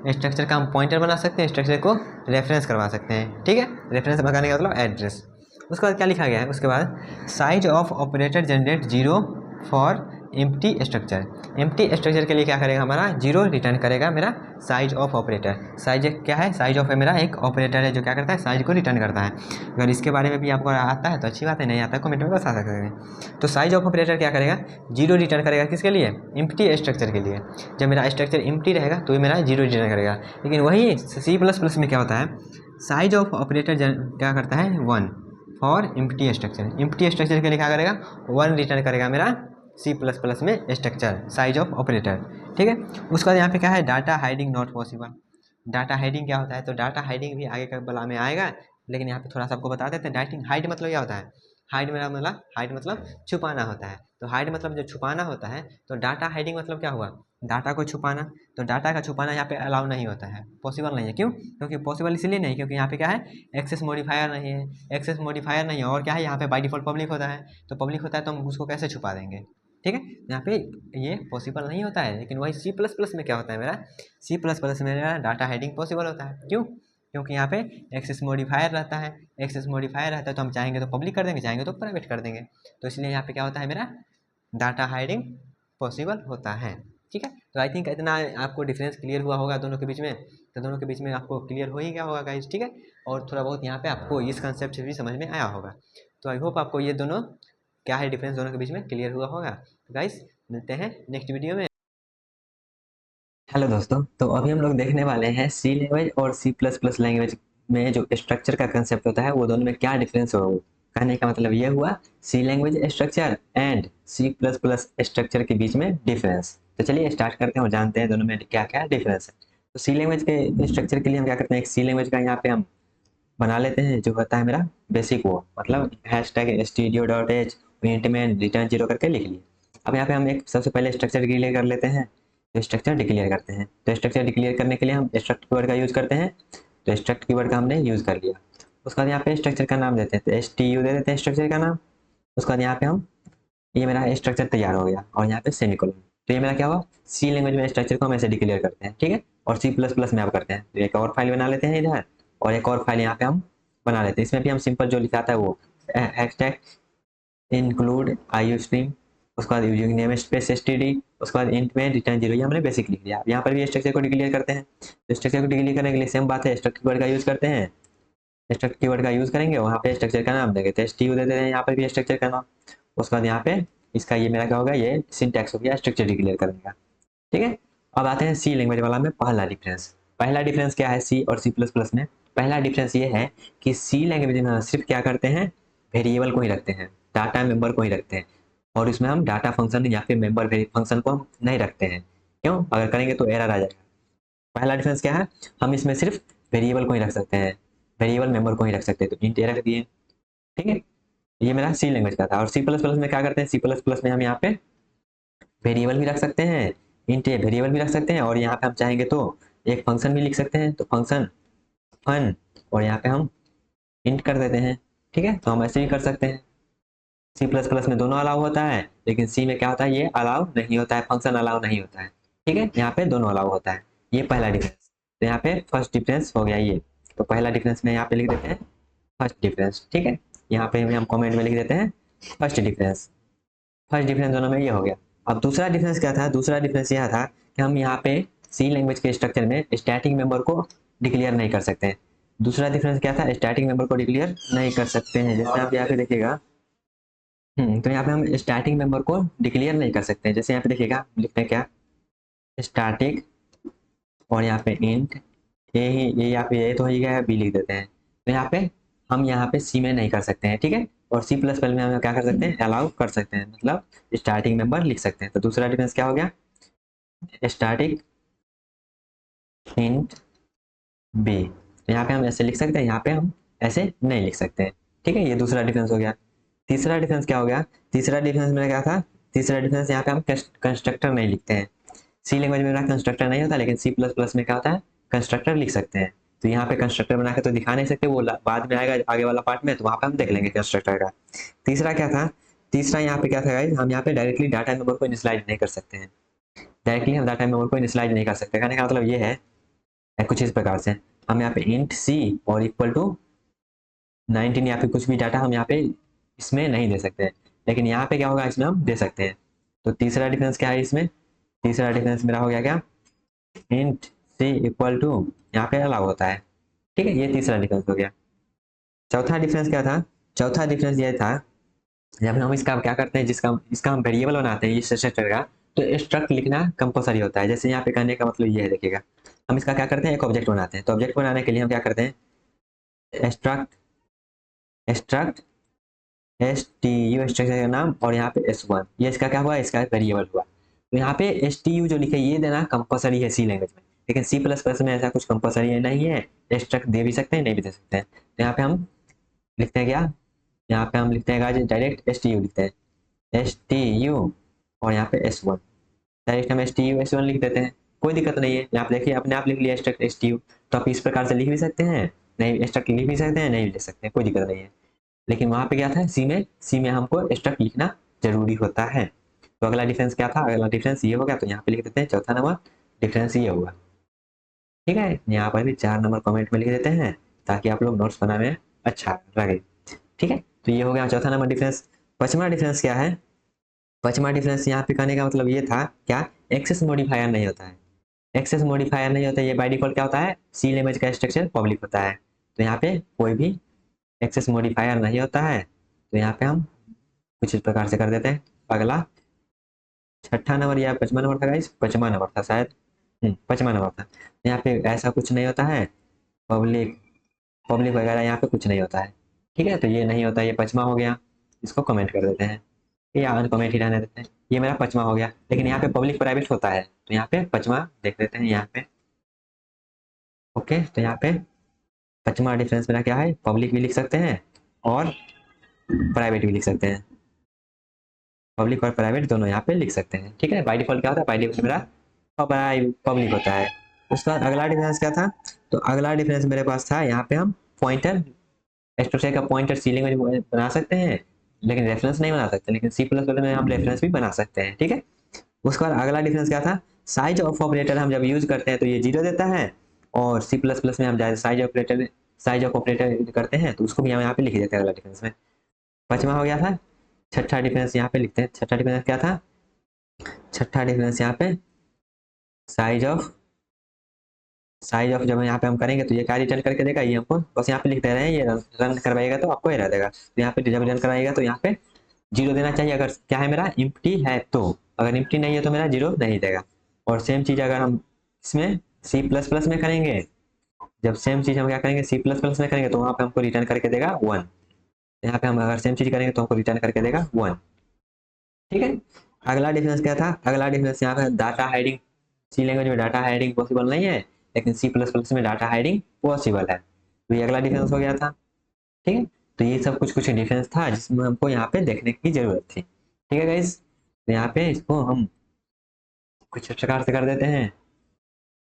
Structure का हम पॉइंटर बना सकते हैं, स्ट्रक्चर को रेफरेंस करवा सकते हैं। ठीक है, रेफरेंस बनाने का मतलब एड्रेस। उसके बाद क्या लिखा गया है, उसके बाद size of operator generate 0 for empty structure. Empty structure के लिए क्या करेगा, हमारा 0 रिटर्न करेगा मेरा साइज ऑफ ऑपरेटर। साइज क्या है, साइज ऑफ है मेरा एक ऑपरेटर है जो क्या करता है, साइज को रिटर्न करता है। अगर इसके बारे में भी आपको आता है तो अच्छी बात है, नहीं आता है कमेंट में बता सकते हैं। तो साइज ऑफ ऑपरेटर क्या करेगा, 0 रिटर्न करेगा, किसके लिए, एम्प्टी स्ट्रक्चर के लिए। जब मेरा स्ट्रक्चर एम्प्टी रहेगा तो ये मेरा 0 रिटर्न करेगा। लेकिन वही C++ में क्या होता है, साइज ऑफ ऑपरेटर क्या करता है, 1 for empty structure. Empty structure के लिए क्या करेगा, 1 रिटर्न करेगा मेरा C++ में स्ट्रक्चर साइज ऑफ ऑपरेटर। ठीक है, उसके बाद यहाँ पे क्या है, data hiding not possible. Data hiding क्या होता है, तो डाटा हाइडिंग भी आगे का बला में आएगा, लेकिन यहाँ पे थोड़ा सा आपको बता देते हैं। डाटा हाइड मतलब क्या होता है, हाइड मतलब छुपाना होता है। तो हाइड मतलब जो छुपाना होता है, तो डाटा हाइडिंग मतलब क्या हुआ, डाटा को छुपाना। तो डाटा का छुपाना यहाँ पे अलाउ नहीं होता है, पॉसिबल नहीं है। क्यों, क्योंकि पॉसिबल इसलिए नहीं, क्योंकि यहाँ पे क्या है, एक्सेस मॉडिफायर नहीं है। एक्सेस मॉडिफायर नहीं है और क्या है, यहाँ पे बाय डिफॉल्ट पब्लिक होता है। तो पब्लिक होता है तो हम उसको कैसे छुपा देंगे। ठीक है, यहाँ पे ये पॉसिबल नहीं होता है। लेकिन वही C++ में क्या होता है, मेरा C++ में मेरा डाटा हाइडिंग पॉसिबल होता है। क्यों, क्योंकि यहाँ पे एक्सेस मॉडिफायर रहता है। एक्सेस मॉडिफायर रहता है तो हम चाहेंगे तो पब्लिक कर देंगे, चाहेंगे तो प्राइवेट कर देंगे। तो इसलिए यहाँ पे क्या होता है, मेरा डाटा हाइडिंग पॉसिबल होता है। ठीक है, तो आई थिंक इतना आपको डिफरेंस क्लियर हुआ होगा दोनों के बीच में। तो दोनों के बीच में आपको क्लियर हो ही गया होगा गाइस। ठीक है, और थोड़ा बहुत यहाँ पे आपको इस कंसेप्ट से भी समझ में आया होगा। तो आई होप आपको ये दोनों क्या है डिफरेंस दोनों के बीच में क्लियर हुआ होगा। तो गाइस मिलते हैं नेक्स्ट वीडियो में। हेलो दोस्तों, तो अभी हम लोग देखने वाले हैं सी लैंग्वेज और C++ लैंग्वेज में जो स्ट्रक्चर का कंसेप्ट होता है वो दोनों में क्या डिफरेंस होगा। कहने का मतलब ये हुआ C language structure and C++ structure के बीच में डिफरेंस। तो चलिए स्टार्ट करते हैं और जानते हैं दोनों में क्या क्या डिफरेंस है। तो सी लैंग्वेज के स्ट्रक्चर के लिए हम क्या करते हैं, एक सी लैंग्वेज का यहाँ पे हम बना लेते हैं जो होता है मेरा बेसिक वो, मतलब #stdio.h इंट में रिटर्न 0 करके लिख लिए। अब यहाँ पे हम एक सबसे पहले स्ट्रक्चर डिक्लेयर कर लेते हैं। तो स्ट्रक्चर डिक्लेयर करते हैं, तो स्ट्रक्चर डिक्लेयर करने के लिए हम स्ट्रक्ट कीवर्ड का यूज़ करते हैं। तो स्ट्रक्ट कीवर्ड का हमने यूज़ कर लिया। उसके बाद यहाँ पे स्ट्रक्चर का नाम देते हैं, तो STU दे देते हैं स्ट्रक्चर का नाम। उसके बाद यहाँ पे हम, ये मेरा स्ट्रक्चर तैयार हो गया और यहाँ पे सेमीकोलन। तो ये मेरा क्या हुआ, सी लैंग्वेज में स्ट्रक्चर को हम ऐसे डिक्लेयर करते हैं। ठीक है, और C++ में आप करते हैं। तो एक और फाइल बना लेते हैं इधर, और एक और फाइल यहाँ पे हम बना लेते हैं। इसमें भी हम सिंपल जो लिखा था वो हैशटैग इंक्लूड आईओ स्ट्रीम, उसके बाद यूजिंग नेम स्पेस std, उसके बाद इंट में रिटर्न 0, ये हमने बेसिक लिख लिया। यहाँ पर भी स्ट्रक्चर को डिक्लेयर करते हैं। तो स्ट्रक्चर को डिक्लेयर करने के लिए सेम बात है, स्ट्रक्ट कीवर्ड का यूज़ करते हैं। स्ट्रक्ट कीवर्ड का यूज़ करेंगे, वहाँ पे स्ट्रक्चर का नाम देंगे, तो STU दे देते हैं यहाँ पर भी स्ट्रक्चर का नाम। उसके बाद यहाँ पे इसका ये मेरा क्या होगा, ये सिंटैक्स हो गया स्ट्रक्चर डिक्लेयर करने का। ठीक है, अब आते हैं सी लैंग्वेज वाला में पहला डिफरेंस। पहला डिफरेंस क्या है सी और C++ में, पहला डिफरेंस ये है कि सी लैंग्वेज में सिर्फ क्या करते हैं, वेरिएबल को ही रखते हैं, डाटा मेंबर को ही रखते हैं। और इसमें हम डाटा फंक्शन या फिर मेंबर फंक्शन को हम नहीं रखते हैं। क्यों, अगर करेंगे तो एरर आ जाएगा। पहला डिफरेंस क्या है, हम इसमें सिर्फ वेरिएबल को ही रख सकते हैं, वेरिएबल मेंबर को ही रख सकते हैं। तो इंट रख दिए। ठीक है, ये मेरा सी लैंग्वेज का था। और C++ में क्या करते हैं, C++ में हम यहाँ पे वेरिएबल भी रख सकते हैं, इंट वेरिएबल भी रख सकते हैं, और यहाँ पे हम चाहेंगे तो एक फंक्शन भी लिख सकते हैं। तो फंक्शन फन, और यहाँ पे हम इंट कर देते हैं। ठीक है, तो हम ऐसे भी कर सकते हैं। सी प्लस प्लस में दोनों अलाउ होता है, लेकिन सी में क्या होता है, ये अलाउ नहीं होता है, फंक्शन अलाउ नहीं होता है। ठीक है, यहाँ पे दोनों अलाउ होता है। ये पहला डिफरेंस। तो यहाँ पे फर्स्ट डिफरेंस हो गया ये। तो पहला डिफरेंस में यहाँ पे लिख देते हैं फर्स्ट डिफरेंस। ठीक है, यहाँ पे हम कमेंट में लिख देते हैं फर्स्ट डिफरेंस। फर्स्ट डिफरेंस दोनों में ये हो गया। अब दूसरा डिफरेंस क्या था, दूसरा डिफरेंस यह था कि हम यहाँ पे सी लैंग्वेज के स्ट्रक्चर में स्टैटिक मेंबर को डिक्लेयर नहीं कर सकते हैं। दूसरा डिफरेंस क्या था, स्टैटिक मेंबर को डिक्लेयर नहीं कर सकते हैं। जैसे आप यहाँ पे देखिएगा, तो यहाँ पे हम स्टैटिक मेंबर को डिक्लेयर नहीं कर सकते हैं। जैसे यहाँ पे देखिएगा, लिखते हैं क्या, स्टैटिक, और यहाँ पे इंट ए ही, ये यहाँ पे ए तो ही गया, बी लिख देते हैं। तो यहाँ पे हम यहाँ पे सी में नहीं कर सकते हैं। ठीक है, और सी प्लस प्लस में हम क्या कर सकते हैं, अलाउ कर सकते हैं, मतलब स्टार्टिंग मेंबर लिख सकते हैं। तो दूसरा डिफरेंस क्या हो गया, स्टैटिक इंट बी। तो यहाँ पे हम ऐसे लिख सकते हैं, यहाँ पे हम ऐसे नहीं लिख सकते हैं। ठीक है, ये दूसरा डिफरेंस हो गया। तीसरा डिफरेंस क्या हो गया, तीसरा डिफरेंस में क्या था, तीसरा डिफरेंस यहाँ पे हम कंस्ट्रक्टर नहीं लिखते हैं। सी लैंग्वेज में मेरा कंस्ट्रक्टर नहीं होता, लेकिन सी प्लस प्लस में क्या होता है, कंस्ट्रक्टर लिख सकते हैं। तो यहाँ पे कंस्ट्रक्टर बना के तो दिखा नहीं सकते, वो बाद में आएगा आगे वाला पार्ट में, तो वहां पे हम देख लेंगे कंस्ट्रक्टर का। तीसरा क्या था, तीसरा यहाँ पे क्या था गाइस, हम यहाँ पे डायरेक्टली डाटा मेंबर को इनिशियलाइज नहीं कर सकते हैं। डायरेक्टली हम डाटा मेंबर को इनिशियलाइज नहीं कर सकते। कहने का मतलब ये है कुछ इस प्रकार से, हम यहाँ पे इंट सी और इक्वल टू 19 या फिर कुछ भी डाटा हम यहाँ पे इसमें नहीं दे सकते हैं, लेकिन यहाँ पे क्या होगा, इसमें हम दे सकते हैं। तो तीसरा डिफरेंस क्या है इसमें, तीसरा डिफरेंस मेरा हो गया क्या, इंट सी इक्वल टू, यहाँ पे अलाउ होता है। ठीक है, ये तीसरा डिफरेंस हो गया। चौथा डिफरेंस क्या था, चौथा डिफरेंस ये था, जब हम इसका क्या करते हैं, जिसका इसका हम वेरिएबल बनाते हैं इस स्ट्रक्चर का, तो स्ट्रक्ट लिखना कंपलसरी होता है। जैसे यहाँ पे कहने का मतलब ये है, देखिएगा, हम इसका क्या करते हैं, एक ऑब्जेक्ट बनाते हैं। तो ऑब्जेक्ट बनाने के लिए हम क्या करते हैं, struct, struct S T U structure का नाम, और यहाँ पे S1, ये इसका क्या हुआ, इसका वेरिएबल हुआ। तो यहाँ पे STU जो लिखे ये देना कंपलसरी है सी लैंग्वेज में, लेकिन सी प्लस प्लस में ऐसा कुछ कंपलसरी नहीं है। स्ट्रक्ट दे भी सकते हैं, नहीं भी दे सकते हैं। तो यहाँ पे हम लिखते हैं क्या, यहाँ पे हम लिखते हैं डायरेक्ट STU लिखते हैं, STU, और यहाँ पे S1, डायरेक्ट हम STU S1 लिख देते हैं, कोई दिक्कत नहीं है। यहाँ पे देखिए अपने आप लिख लिया स्ट्रक्ट STU। तो आप इस प्रकार से लिख भी सकते हैं, नहीं स्ट्रक्ट लिख भी सकते हैं, नहीं लिख सकते हैं, कोई दिक्कत नहीं है। लेकिन वहां पे क्या था, सी में हमको स्ट्रक्ट लिखना जरूरी होता है। तो अगला डिफरेंस क्या था, अगला डिफरेंस ये हो गया। तो यहाँ पे लिख देते हैं चौथा नंबर डिफरेंस ये हुआ। ठीक है, यहाँ पर भी 4 नंबर कमेंट में लिख देते हैं, ताकि आप लोग नोट्स बनाने में अच्छा लगे। ठीक है, तो ये हो गया चौथा नंबर डिफरेंस। पांचवा डिफरेंस क्या है, पांचवा डिफरेंस यहाँ पे कहने का मतलब ये था क्या, एक्सेस मॉडिफायर नहीं होता है। एक्सेस मॉडिफायर नहीं होता, ये बाय डिफॉल्ट क्या होता है, सी लैंग्वेज का स्ट्रक्चर पब्लिक होता है। तो यहाँ पे कोई भी एक्सेस मॉडिफायर नहीं होता है। तो यहाँ पे हम कुछ इस प्रकार से कर देते हैं। अगला छठा नंबर या पचमा नंबर था गाइस, पचमा नंबर था शायद, पचमा नंबर था। यहाँ पे ऐसा कुछ नहीं होता है, पब्लिक, पब्लिक वगैरह यहाँ पे कुछ नहीं होता है। ठीक है, तो ये नहीं होता, ये पचमा हो गया, इसको कमेंट कर देते हैं या अनकमेंट ही रहने देते हैं। ये मेरा पचमा हो गया, लेकिन यहाँ पे पब्लिक प्राइवेट होता है, तो यहाँ पे पचमा देख देते हैं यहाँ पे। ओके, तो यहाँ पे पचमा डिफरेंस मेरा क्या है, पब्लिक भी लिख सकते हैं और प्राइवेट भी लिख सकते हैं, पब्लिक और प्राइवेट दोनों यहाँ पे लिख सकते हैं। ठीक है, बाय डिफॉल्ट क्या होता है, बाय डिफॉल्ट मेरा पब्लिक होता है। उसके बाद अगला डिफरेंस क्या था, तो अगला डिफरेंस मेरे पास था, यहाँ पे हम पॉइंटर, स्ट्रक्चर का पॉइंटर सी लैंग्वेज में बना सकते हैं, लेकिन रेफरेंस नहीं बना सकते, लेकिन सी प्लस में हम रेफरेंस भी बना सकते हैं। ठीक है, उसके बाद अगला डिफरेंस क्या था, साइज ऑफ ऑपरेटर हम जब यूज करते हैं तो ये 0 देता है, और सी प्लस प्लस में हम साइज ऑफ ऑपरेटर करते हैं तो उसको भी हम यहाँ पे लिख देते हैं अगला डिफरेंस में। पांचवा हो गया था। छठा डिफरेंस यहाँ पे लिखते हैं, छठा डिफरेंस क्या था, छठा डिफरेंस यहाँ पे साइज ऑफ जब यहाँ पे हम करेंगे तो ये क्या रिटर्न करके देगा, ये हमको बस यहाँ पे लिखते रहे, ये रन करवाएगा तो आपको एरर देगा। तो यहाँ पे जब रन कराएगा तो यहाँ पे 0 देना चाहिए, अगर क्या है मेरा इम्प्टी है तो, अगर इम्प्टी नहीं है तो मेरा 0 नहीं देगा। और सेम चीज अगर हम इसमें सी प्लस प्लस में करेंगे, जब सेम चीज हम क्या करेंगे सी प्लस प्लस में करेंगे तो वहां पे हमको रिटर्न करके देगा 1। यहाँ पे हम अगर सेम चीज करेंगे तो हमको रिटर्न करके देगा 1। ठीक है, अगला डिफरेंस क्या था, अगला डिफरेंस यहाँ पे डाटा हाइडिंग, सी लैंग्वेज में डाटा हाइडिंग पॉसिबल नहीं है, लेकिन सी प्लस प्लस में डाटा हाइडिंग पॉसिबल है। तो ये अगला डिफरेंस हो गया था। ठीक है, तो ये सब कुछ कुछ डिफरेंस था जिसमें हमको यहाँ पे देखने की जरूरत थी। ठीक है गाइस, तो यहाँ पे इसको हम कुछ प्रकार से कर देते हैं।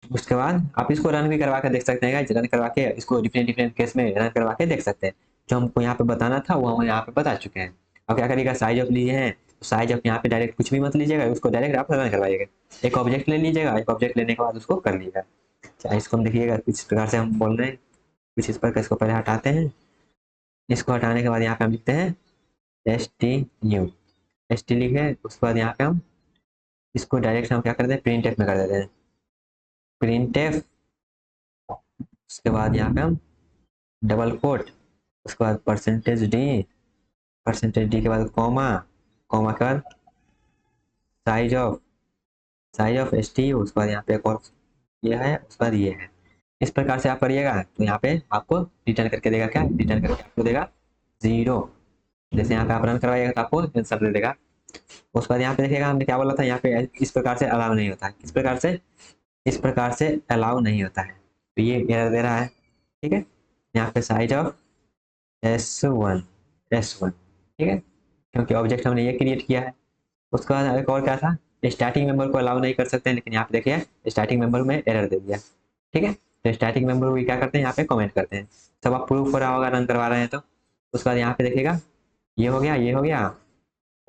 उसके बाद आप इसको रन भी करवा के देख सकते हैं गाइस, रन करवा के इसको डिफरेंट डिफरेंट केस में रन करवा के देख सकते हैं। जो हमको यहाँ पे बताना था वो हम यहाँ पे बता चुके हैं। अब क्या करिएगा, साइज ऑफ लिए हैं तो साइज ऑफ यहाँ पे डायरेक्ट कुछ भी मत लीजिएगा, उसको डायरेक्ट आप रन करवाइएगा। एक ऑब्जेक्ट ले लीजिएगा, एक ऑब्जेक्ट लेने के बाद उसको कर लीजिएगा। चाहे इसको हम देखिएगा किस प्रकार से हम बोल रहे हैं, कुछ इस प्रकार इसको पहले हटाते हैं। इसको हटाने के बाद यहाँ पे हम लिखते हैं STU, ST लिखे, उसके बाद यहाँ पे हम इसको डायरेक्ट हम क्या करते हैं, प्रिंट एफ में कर देते हैं, प्रिंट एफ। उसके बाद यहाँ पे हम डबल कोट, उसके बाद %d, %d के बाद कॉमा, कॉमा के बाद साइज ऑफ STU, उसके बाद यहाँ पे एक और ये है, उसके बाद ये है। इस प्रकार से आप करिएगा तो यहाँ पे आपको रिटर्न करके देगा, क्या रिटर्न करके आपको देगा 0। जैसे यहाँ पे आप रन करवाइएगा तो आपको आंसर दे देगा। उसके बाद यहाँ पे देखिएगा हमने क्या बोला था, यहाँ पे इस प्रकार से अलाउ नहीं होता है, किस प्रकार से, इस प्रकार से अलाउ नहीं होता है, तो ये एरर दे रहा है। ठीक है, यहाँ पे साइज ऑफ S1, ठीक है, क्योंकि ऑब्जेक्ट हमने ये क्रिएट किया है। उसके बाद एक और क्या था, स्टार्टिंग मेंबर को अलाउ नहीं कर सकते हैं, लेकिन यहाँ पे देखिए स्टार्टिंग मेंबर में एरर दे दिया। ठीक है, तो स्टार्टिंग मेंबर को क्या करते हैं, यहाँ पे कमेंट करते हैं। सब आप प्रूफ हो रहा होगा रन करवा रहे हैं तो। उसके बाद यहाँ पे देखिएगा ये हो गया, ये हो गया,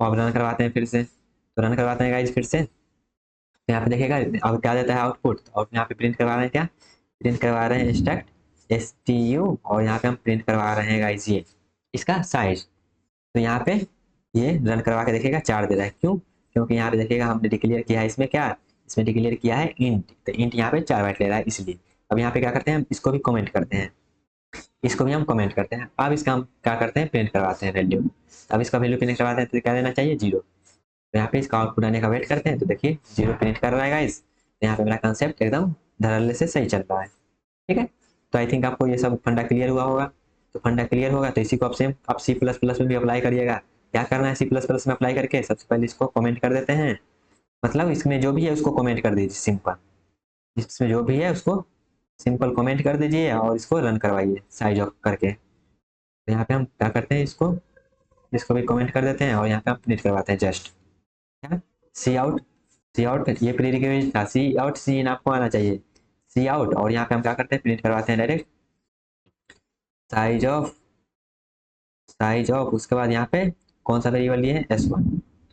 अब रन करवाते हैं फिर से, तो रन करवाते हैं गाइस फिर से। तो यहाँ पे देखिएगा अब क्या देता है आउटपुट, और यहाँ पे प्रिंट करवा रहे हैं, क्या प्रिंट करवा रहे हैं स्टैक STU, और यहाँ पे हम प्रिंट करवा रहे हैं गाइस ये इसका साइज। तो यहाँ पे ये रन करवा के देखिएगा 4 दे रहा है, क्यों, क्योंकि यहाँ पे देखिएगा हमने डिक्लेयर किया है इसमें क्या, इसमें डिक्लेयर किया है इंट, तो इंट यहाँ पे 4 बाइट ले रहा है इसलिए। अब यहाँ पे क्या करते हैं, इसको भी कमेंट करते हैं, इसको भी हम कमेंट करते हैं। अब इसका हम क्या करते हैं, प्रिंट करवाते हैं वैल्यू। अब इसका वैल्यू प्रिंट करवाते हैं तो क्या देना चाहिए 0। तो यहाँ पे इसका आउटपुट आने का वेट करते हैं, तो देखिए 0 प्रिंट कर रहा है गाइस। तो यहाँ पे मेरा कंसेप्ट एकदम धड़ल्ले से सही चल रहा है। ठीक है, तो आई थिंक आपको ये सब फंडा क्लियर हुआ होगा। तो फंडा क्लियर होगा तो इसी को आप सेम आप C++ में भी अप्लाई करिएगा। क्या करना है, C++ में अप्लाई करके सबसे पहले इसको कमेंट कर देते हैं, मतलब इसमें जो भी है उसको कमेंट कर दीजिए सिंपल, इसमें जो भी है उसको सिंपल कमेंट कर दीजिए और इसको रन करवाइए साइज ऑफ करके। तो यहाँ पे हम क्या करते हैं, इसको भी कमेंट कर देते हैं और यहाँ पे हम प्रिंट करवाते हैं जस्ट क्या, सी आउट ये प्रीरिक्विजिट था, सी आउट सी इन आपको आना चाहिए, सी आउट। और यहाँ पे हम क्या करते हैं, प्रिंट करवाते हैं डायरेक्ट साइज ऑफ, उसके बाद यहाँ पे कौन सा वेरिएबल लिए है S1,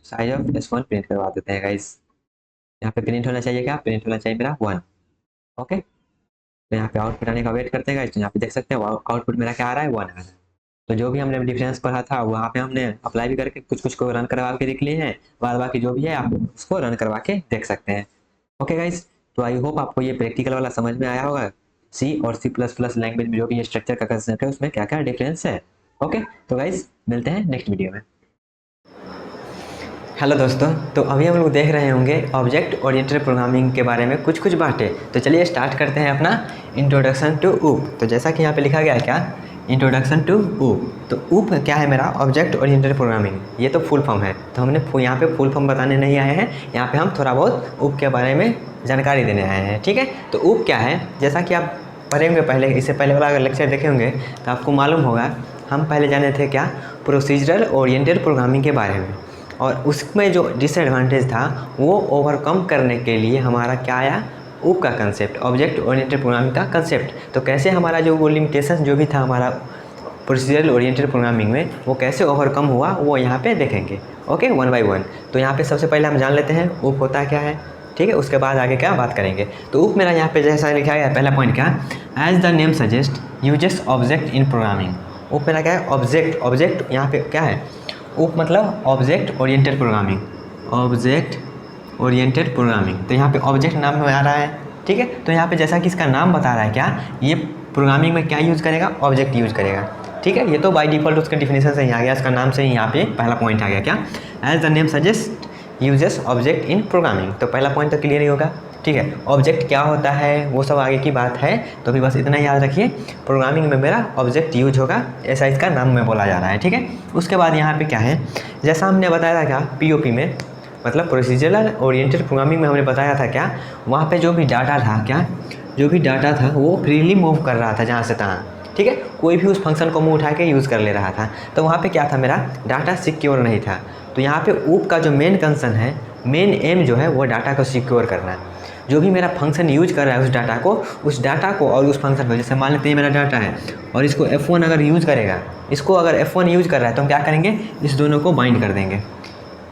size of S1 print करवा देते हैं गाइस। यहाँ पे प्रिंट होना चाहिए, क्या प्रिंट होना चाहिए मेरा 1। ओके, तो यहाँ पे आउटपुट आने का वेट करते हैं गाइस। तो यहाँ पे देख सकते हैं आउटपुट मेरा क्या आ रहा है, 1 आ रहा है। तो जो भी हमने डिफरेंस पढ़ा था वहाँ पे हमने अप्लाई भी करके कुछ कुछ को रन करवा के देख लिए हैं, बाद बाकी जो भी है आप उसको रन करवा के देख सकते हैं। ओके गाइस, तो आई होप आपको ये प्रैक्टिकल वाला समझ में आया होगा, C और C++ लैंग्वेज में जो भी स्ट्रक्चर का कंसेप्ट है उसमें क्या क्या डिफरेंस है। ओके, तो गाइस मिलते हैं नेक्स्ट वीडियो में। हेलो दोस्तों, तो अभी हम लोग देख रहे होंगे ऑब्जेक्ट ओरिएंटेड प्रोग्रामिंग के बारे में कुछ कुछ बातें। तो चलिए स्टार्ट करते हैं अपना इंट्रोडक्शन टू ऊप। तो जैसा कि यहाँ पे लिखा गया है क्या, इंट्रोडक्शन टू ऊप। तो ऊप क्या है मेरा, ऑब्जेक्ट ओरिएंटेड प्रोग्रामिंग, ये तो फुल फॉर्म है। तो हमने यहाँ पे फुल फॉर्म बताने नहीं आए हैं, यहाँ पे हम थोड़ा बहुत ऊप के बारे में जानकारी देने आए हैं। ठीक है, तो ऊप क्या है, जैसा कि आप पढ़ेंगे पहले, इससे पहले वाला अगर लेक्चर देखे होंगे तो आपको मालूम होगा, हम पहले जाने थे क्या, प्रोसीजरल ओरिएंटेड प्रोग्रामिंग के बारे में। और उसमें जो डिसएडवांटेज था वो ओवरकम करने के लिए हमारा क्या आया, ऊप का कंसेप्ट, ऑब्जेक्ट ओरिएंटेड प्रोग्रामिंग का कंसेप्ट। तो कैसे हमारा जो वो लिमिटेशन जो भी था हमारा प्रोसीजरल ओरिएंटेड प्रोग्रामिंग में, वो कैसे ओवरकम हुआ वो यहाँ पे देखेंगे। Okay, 1 by 1। तो यहाँ पे सबसे पहले हम जान लेते हैं ऊप होता क्या है। ठीक है, उसके बाद आगे क्या बात करेंगे। तो ऊप मेरा यहाँ पे जैसा लिखा गया है, पहला पॉइंट क्या, as the name suggest uses object in programming. OOP मेरा क्या है, ऑब्जेक्ट यहाँ पे क्या है, ऊप मतलब object oriented programming, object oriented programming. तो यहाँ पे ऑब्जेक्ट नाम में आ रहा है। ठीक है, तो यहाँ पे जैसा कि इसका नाम बता रहा है क्या, ये प्रोग्रामिंग में क्या यूज़ करेगा, ऑब्जेक्ट यूज़ करेगा। ठीक है, ये तो बाय डिफ़ॉल्ट उसका डिफिनेशन से ही आ गया, इसका नाम से ही यहाँ पे पहला पॉइंट आ गया क्या, as the name suggest uses object in programming. तो पहला पॉइंट तो क्लियर ही होगा। ठीक है, ऑब्जेक्ट क्या होता है वो सब आगे की बात है, तो अभी बस इतना याद रखिए, प्रोग्रामिंग में मेरा ऑब्जेक्ट यूज होगा, ऐसा इसका नाम में बोला जा रहा है। ठीक है, उसके बाद यहाँ पे क्या है, जैसा हमने बताया था क्या, पीओपी में मतलब प्रोसीजरल ओरिएंटेड प्रोग्रामिंग में हमने बताया था क्या, वहाँ पे जो भी डाटा था क्या, जो भी डाटा था वो फ्रीली मूव कर रहा था जहाँ से तहाँ। ठीक है, कोई भी उस फंक्शन को मुँह उठा के यूज़ कर ले रहा था। तो वहाँ पे क्या था, मेरा डाटा सिक्योर नहीं था। तो यहाँ पे ऊप का जो मेन कंसर्न है, मेन एम जो है वो डाटा को सिक्योर करना है। जो भी मेरा फंक्शन यूज कर रहा है उस डाटा को और उस फंक्शन को, जैसे मान लेते हैं मेरा डाटा है और इसको F1 अगर यूज़ करेगा, इसको अगर F1 यूज़ कर रहा है तो हम क्या करेंगे, इस दोनों को बाइंड कर देंगे।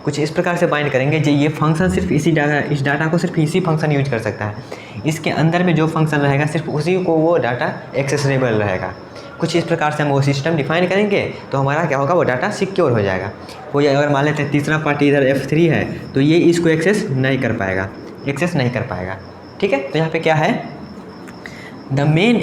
कुछ इस प्रकार से बाइंड करेंगे जो ये फंक्शन सिर्फ इस डाटा को सिर्फ इसी फंक्शन यूज कर सकता है, इसके अंदर में जो फंक्शन रहेगा सिर्फ उसी को वो डाटा एक्सेसिबल रहेगा। कुछ इस प्रकार से हम वो सिस्टम डिफाइन करेंगे तो हमारा क्या होगा, वो डाटा सिक्योर हो जाएगा। कोई अगर मान लेते हैं तीसरा पार्टी इधर F3 है तो ये इसको एक्सेस नहीं कर पाएगा। ठीक है, तो यहाँ पे क्या है, the main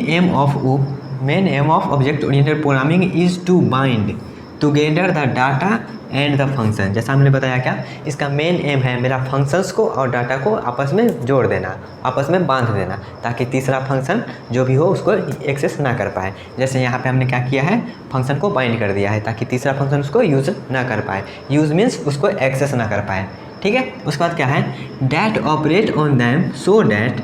aim of object oriented programming is to bind together the data and the function. जैसा हमने बताया क्या, इसका मेन एम है मेरा फंक्शंस को और डाटा को आपस में जोड़ देना, आपस में बांध देना, ताकि तीसरा फंक्शन जो भी हो उसको एक्सेस ना कर पाए। जैसे यहाँ पे हमने क्या किया है, फंक्शन को बाइंड कर दिया है ताकि तीसरा फंक्शन उसको यूज़ ना कर पाए। यूज़ मीन्स उसको एक्सेस ना कर पाए। ठीक है, उसके बाद क्या है, that operate on them so that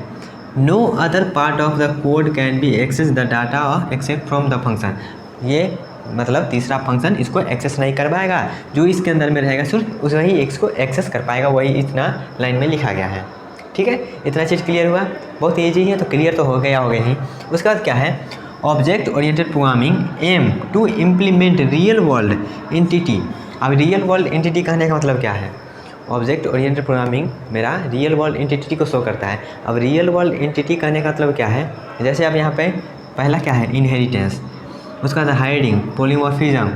no other part of the code can be access the data except from the function. ये मतलब तीसरा फंक्शन इसको एक्सेस नहीं कर पाएगा, जो इसके अंदर में रहेगा सिर्फ उस वही इसको एक्सेस कर पाएगा, वही इतना लाइन में लिखा गया है। ठीक है, इतना चीज़ क्लियर हुआ, बहुत ईजी है, तो क्लियर तो हो गया ही। उसके बाद क्या है, object oriented programming aim to implement real world entity. अब रियल वर्ल्ड एंटिटी कहने का मतलब क्या है, ऑब्जेक्ट ओरिएंटेड प्रोग्रामिंग मेरा रियल वर्ल्ड एंटिटी को शो करता है। अब रियल वर्ल्ड एंटिटी कहने का मतलब क्या है, जैसे अब यहाँ पे पहला क्या है, इनहेरिटेंस, उसका बाद हाइडिंग, पॉलीमॉर्फिज्म,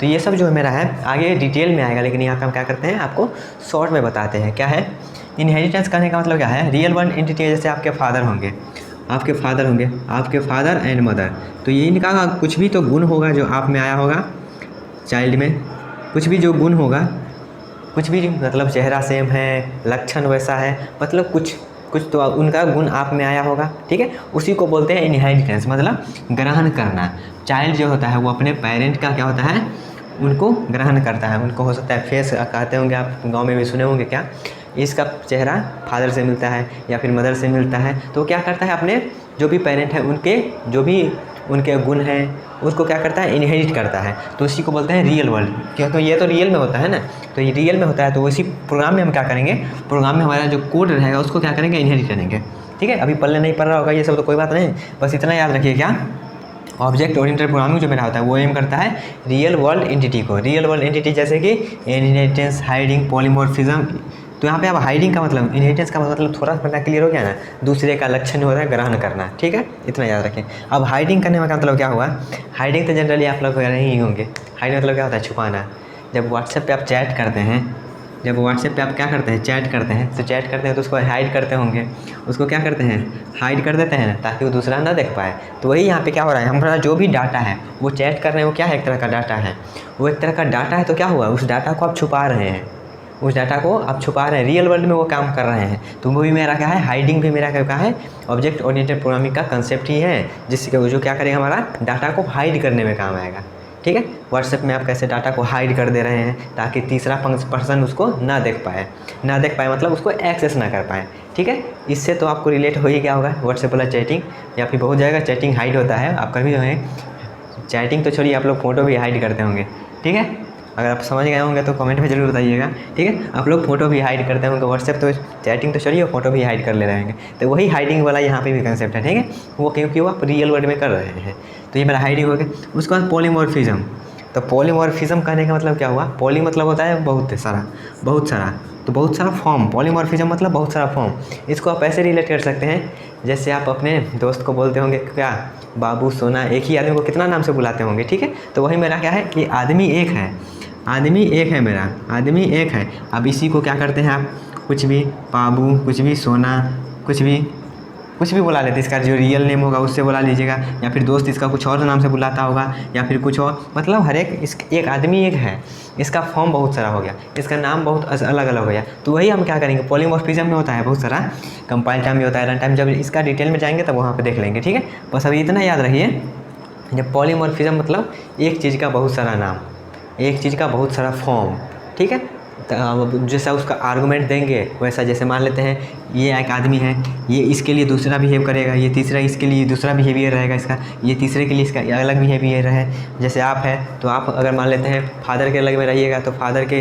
तो ये सब जो मेरा है आगे डिटेल में आएगा, लेकिन यहाँ पे हम क्या करते हैं, आपको शॉर्ट में बताते हैं। क्या है इनहेरिटेंस कहने का मतलब क्या है, रियल वर्ल्ड एंटिटी, जैसे आपके फादर होंगे, आपके फादर एंड मदर, तो ये इनका कुछ भी तो गुण होगा जो आप में आया होगा, चाइल्ड में कुछ भी जो गुण होगा, कुछ भी मतलब चेहरा सेम है, लक्षण वैसा है, मतलब कुछ तो उनका गुण आप में आया होगा। ठीक है, उसी को बोलते हैं इनहेरिटेंस, मतलब ग्रहण करना। चाइल्ड जो होता है वो अपने पेरेंट का क्या होता है, उनको ग्रहण करता है। उनको हो सकता है फेस कहते होंगे, आप गांव में भी सुने होंगे, क्या इसका चेहरा फादर से मिलता है या फिर मदर से मिलता है, तो क्या करता है, अपने जो भी पेरेंट है उनके जो भी उनके गुण हैं उसको क्या करता है, इनहेरिट करता है। तो इसी को बोलते हैं रियल वर्ल्ड, क्योंकि ये तो रियल में होता है ना, तो ये रियल में होता है। तो इसी प्रोग्राम में हम क्या करेंगे, प्रोग्राम में हमारा जो कोड रहेगा उसको क्या करेंगे, इनहेरिट करेंगे। ठीक है, अभी पढ़ने नहीं पढ़ रहा होगा ये सब तो कोई बात नहीं, बस इतना याद रखिए, क्या ऑब्जेक्ट ओरिएंटेड प्रोग्रामिंग जो मेरा होता है वो एम करता है रियल वर्ल्ड एंटिटी को। रियल वर्ल्ड एंटिटी जैसे कि इनहेरिटेंस, हाइडिंग, पॉलीमॉर्फिज्म। तो यहाँ पे अब हाइडिंग का मतलब, इनहेरिटेंस का मतलब थोड़ा सा क्लियर हो गया ना, दूसरे का लक्षण होता है ग्रहण करना। ठीक है, इतना याद रखें। अब हाइडिंग करने का मतलब क्या हुआ, हाइडिंग तो जनरली आप लोग वगैरह ही होंगे। हाइडिंग मतलब क्या होता है, छुपाना। जब व्हाट्सएप पे आप चैट करते हैं, चैट करते हैं तो उसको हाइड करते होंगे, उसको क्या करते हैं, हाइड कर देते हैं ताकि वो दूसरा ना देख पाए। तो वही यहाँ पे क्या हो रहा है, हमारा जो भी डाटा है वो चैट कर रहे हैं, वो क्या है, एक तरह का डाटा है, वो एक तरह का डाटा है। तो क्या हुआ, उस डाटा को आप छुपा रहे हैं, रियल वर्ल्ड में वो काम कर रहे हैं। तो वो भी मेरा क्या है, हाइडिंग भी मेरा क्या है, ऑब्जेक्ट ओरिएंटेड प्रोग्रामिंग का कंसेप्ट ही है, जिसके जो क्या करेगा, हमारा डाटा को हाइड करने में काम आएगा। ठीक है, व्हाट्सएप में आप कैसे डाटा को हाइड कर दे रहे हैं ताकि तीसरा पर्सन उसको ना देख पाए मतलब उसको एक्सेस ना कर पाए। ठीक है, इससे तो आपको रिलेट हो ही क्या होगा, व्हाट्सएप वाला चैटिंग, या फिर बहुत जगह चैटिंग हाइड होता है। आप कभी जो है चैटिंग तो छोड़िए, आप लोग फ़ोटो भी हाइड करते होंगे। ठीक है, अगर आप समझ गए होंगे तो कमेंट में ज़रूर बताइएगा। ठीक है, आप लोग फ़ोटो भी हाइड करते होंगे, व्हाट्सएप तो चैटिंग तो छोड़िए, फ़ोटो भी हाइड कर ले रहे होंगे। तो वही हाइडिंग वाला यहाँ पे भी कंसेप्ट है। ठीक है, वो क्योंकि वो आप रियल वर्ल्ड में कर रहे हैं। तो ये मेरा हाइडिंग हो गया। उसके बाद पॉलीमॉर्फिज्म। तो पॉलीमॉर्फिज्म कहने का मतलब क्या हुआ, पॉली मतलब होता है बहुत सारा, तो बहुत सारा फॉर्म, पॉलीमॉर्फिज्म मतलब बहुत सारा फॉर्म। इसको आप ऐसे रिलेट कर सकते हैं, जैसे आप अपने दोस्त को बोलते होंगे क्या, बाबू, सोना, एक ही आदमी को कितना नाम से बुलाते होंगे। ठीक है, तो वही मेरा क्या है कि आदमी एक है मेरा, आदमी एक है। अब इसी को क्या करते हैं आप, कुछ भी बाबू, कुछ भी सोना, कुछ भी बुला लेते, इसका जो रियल नेम होगा उससे बुला लीजिएगा, या फिर दोस्त इसका कुछ और नाम से बुलाता होगा, या फिर कुछ और, मतलब हर एक आदमी एक है, इसका फॉर्म बहुत सारा हो गया, इसका नाम बहुत अलग अलग हो गया। तो वही हम क्या करेंगे, पॉलीमॉर्फिज्म में होता है बहुत सारा, कंपाइल टाइम में होता है, रन टाइम, जब इसका डिटेल में जाएंगे तब वहाँ पर देख लेंगे। ठीक है, बस अभी इतना याद रखिए, जब पॉलीमॉर्फिज्म मतलब एक चीज़ का बहुत सारा नाम, एक चीज़ का बहुत सारा फॉर्म। ठीक है, जैसा उसका आर्गूमेंट देंगे वैसा, जैसे मान लेते हैं ये एक आदमी है, ये इसके लिए दूसरा बिहेव करेगा, ये तीसरा इसके लिए दूसरा बिहेवियर रहेगा इसका, ये तीसरे के लिए इसका अलग बिहेवियर है। जैसे आप है तो आप अगर मान लेते हैं फादर के अलग में रहिएगा तो फादर के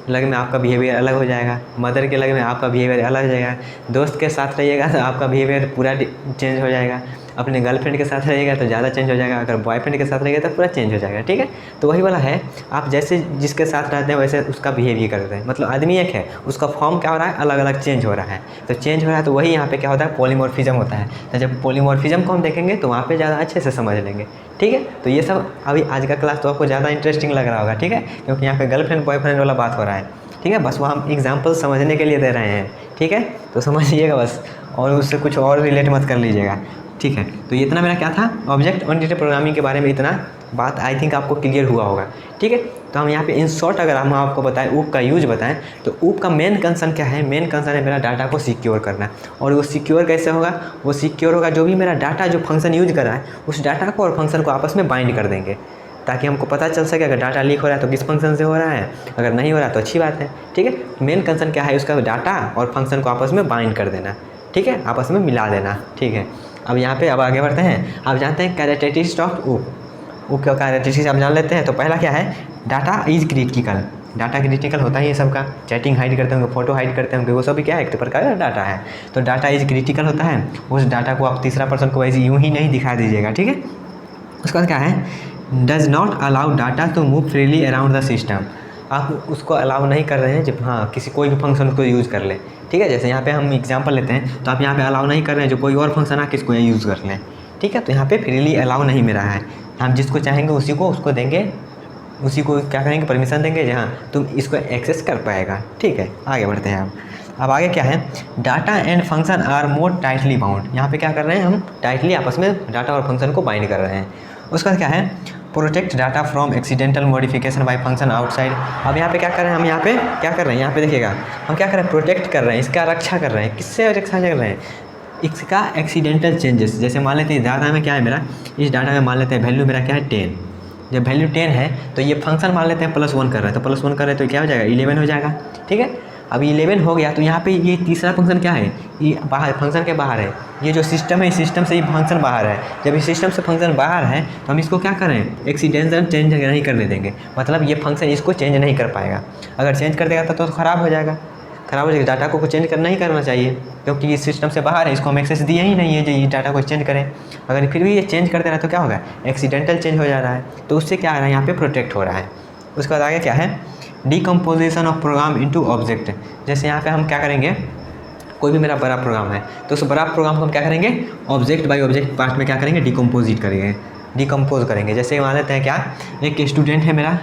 लग में आपका बिहेवियर अलग हो जाएगा, मदर के लग में आपका बिहेवियर अलग हो जाएगा, दोस्त के साथ रहिएगा तो आपका बिहेवियर पूरा चेंज हो जाएगा, अपने गर्लफ्रेंड के साथ रहेगा तो ज़्यादा चेंज हो जाएगा, अगर बॉयफ्रेंड के साथ रहेगा तो पूरा चेंज हो जाएगा। ठीक है, तो वही वाला है, आप जैसे जिसके साथ रहते हैं वैसे उसका बिहेवियर करते हैं। मतलब आदमी एक है, उसका फॉर्म क्या हो रहा है, अलग अलग चेंज हो रहा है। तो चेंज हो रहा है तो वही यहाँ पे क्या होता है, पॉलीमॉर्फिज्म होता है। तो जब पॉलीमॉर्फिज्म को हम देखेंगे तो वहाँ पे ज़्यादा अच्छे से समझ लेंगे। ठीक है, तो ये सब अभी आज का क्लास तो आपको ज़्यादा इंटरेस्टिंग लग रहा होगा। ठीक है, क्योंकि यहाँ पे गर्लफ्रेंड बॉयफ्रेंड वाला बात हो रहा है। ठीक है, बस वो हम एग्जाम्पल समझने के लिए दे रहे हैं। ठीक है, तो समझिएगा बस, और उससे कुछ और रिलेट मत कर लीजिएगा। ठीक है, तो इतना मेरा क्या था, ऑब्जेक्ट ओरिएंटेड प्रोग्रामिंग के बारे में इतना बात आई थिंक आपको क्लियर हुआ होगा। ठीक है, तो हम यहाँ पे इन शॉर्ट अगर हम आपको बताएं ऊप का यूज बताएं तो ऊप का मेन कंसर्न क्या है, मेन कंसर्न है मेरा डाटा को सिक्योर करना। और वो सिक्योर कैसे होगा, वो सिक्योर होगा जो भी मेरा डाटा जो फंक्शन यूज कर रहा है उस डाटा को और फंक्शन को आपस में बाइंड कर देंगे, ताकि हमको पता चल सके अगर डाटा लीक हो रहा है तो किस फंक्शन से हो रहा है, अगर नहीं हो रहा है तो अच्छी बात है। ठीक है, मेन कंसर्न क्या है, उसका डाटा और फंक्शन को आपस में बाइंड कर देना। ठीक है, आपस में मिला देना। ठीक है, अब यहाँ पे अब आगे बढ़ते हैं। आप जानते हैं कैरेक्टरिस्टिक्स ऑफ ऊप का कैरेक्टरिस्टिक्स आप जान लेते हैं। तो पहला क्या है, data is critical. Data critical होता ही है सबका, चैटिंग हाइड करते होंगे, फोटो हाइड करते होंगे, वो सब भी क्या है, एक प्रकार का डाटा है। तो डाटा इज क्रिटिकल होता है, उस डाटा को आप तीसरा पर्सन को ऐसे यूँ ही नहीं दिखा दीजिएगा। ठीक है, उसके बाद क्या है, does not allow data to move freely around the system. आप उसको अलाउ नहीं कर रहे हैं जब हाँ किसी कोई भी फंक्शन को यूज़ कर ले। ठीक है, जैसे यहाँ पे हम एग्जांपल लेते हैं तो आप यहाँ पे अलाउ नहीं कर रहे हैं जो कोई और फंक्शन आ किसको यूज़ कर लें। ठीक है, तो यहाँ पे फ्रीली अलाउ नहीं मिला है, हम जिसको चाहेंगे उसी को उसको देंगे, उसी को क्या करेंगे, परमिशन देंगे जहाँ तुम इसको एक्सेस कर पाएगा। ठीक है, आगे बढ़ते हैं। अब आगे क्या है, data and function are more tightly bound. यहाँ पे क्या कर रहे हैं, हम टाइटली आपस में डाटा और फंक्शन को बाइंड कर रहे हैं। उसके बाद क्या है, protect data from accidental modification by function outside. अब यहाँ पे क्या कर रहे हैं, हम यहाँ पे क्या कर रहे हैं, यहाँ पे देखिएगा हम क्या कर रहे हैं, प्रोटेक्ट कर रहे हैं, इसका रक्षा कर रहे हैं। किससे रक्षा कर रहे हैं, इसका एक्सीडेंटल चेंजेस। जैसे मान लेते हैं डाटा में क्या है मेरा, इस डाटा में मान लेते हैं वैल्यू मेरा क्या है 10, जब वैल्यू 10 है तो ये फंक्शन मान लेते हैं +1 कर रहा है, तो +1 कर रहे हैं तो क्या हो जाएगा 11 हो जाएगा। ठीक है, अब 11 हो गया तो यहाँ पे ये तीसरा फंक्शन क्या है, ये बाहर फंक्शन के बाहर है। ये जो सिस्टम है इस सिस्टम से ये फंक्शन बाहर है। जब इस सिस्टम से फंक्शन बाहर है तो हम इसको क्या करें, एक्सीडेंटल चेंज नहीं करने देंगे। मतलब ये फंक्शन इसको चेंज नहीं कर पाएगा, अगर चेंज कर देगा तो ख़राब हो जाएगा, ख़राब हो जाएगा। डाटा को चेंज करना ही करना चाहिए क्योंकि ये सिस्टम से बाहर है, इसको हम एक्सेस दिए ही नहीं है जो ये डाटा को चेंज करें। अगर फिर भी ये चेंज कर दे रहा है तो क्या होगा, एक्सीडेंटल चेंज हो जा रहा है, तो उससे क्या आ रहा है, यहाँ पे प्रोटेक्ट हो रहा है। उसके बाद आगे क्या है, decomposition of programme into object. जैसे यहाँ पे हम क्या करेंगे, कोई भी मेरा बड़ा प्रोग्राम है तो उस बड़ा प्रोग्राम को हम क्या करेंगे, ऑब्जेक्ट बाय ऑब्जेक्ट पार्ट में क्या करेंगे, डिकम्पोजिट करेंगे, डिकम्पोज करेंगे। जैसे मान लेते हैं क्या, एक स्टूडेंट है मेरा,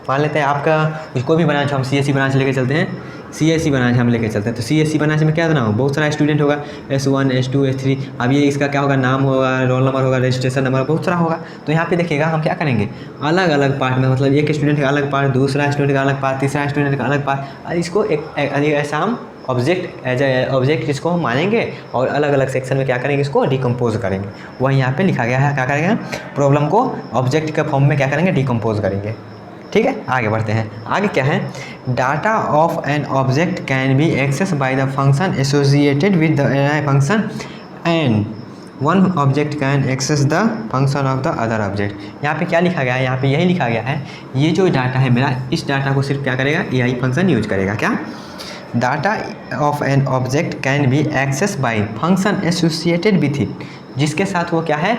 मान लेते हैं आपका कोई भी ब्रांच हम CSE ब्रांच लेके चलते हैं, CSE ब्रांच हम लेके चलते हैं। तो CSE ब्रांच में क्या देना हो, बहुत सारा स्टूडेंट होगा, S1 S2 S3। अब ये इसका क्या होगा, नाम होगा, रोल नंबर होगा, रजिस्ट्रेशन नंबर बहुत सारा होगा। तो यहाँ पे देखिएगा हम क्या करेंगे, अलग अलग पार्ट में, मतलब एक स्टूडेंट का अलग पार्ट, दूसरा स्टूडेंट का अलग पार्ट, तीसरा स्टूडेंट का अलग पार्ट, इसको एक ऐसा हम ऑब्जेक्ट एज ए ऑब्जेक्ट इसको हम मानेंगे और अलग अलग सेक्शन में क्या करेंगे, इसको डिकम्पोज करेंगे। वही यहाँ पे लिखा गया है, क्या करेंगे, प्रॉब्लम को ऑब्जेक्ट के फॉर्म में क्या करेंगे, डिकम्पोज करेंगे। ठीक है, आगे बढ़ते हैं। आगे क्या है, data of an object can be access by the function associated with the function and one object can access the function of the other object. यहाँ पे क्या लिखा गया है, यहाँ पे यही लिखा गया है, ये जो डाटा है मेरा, इस डाटा को सिर्फ क्या करेगा, AI फंक्शन यूज करेगा। क्या, data of an object can be access by function associated with it, जिसके साथ वो क्या है,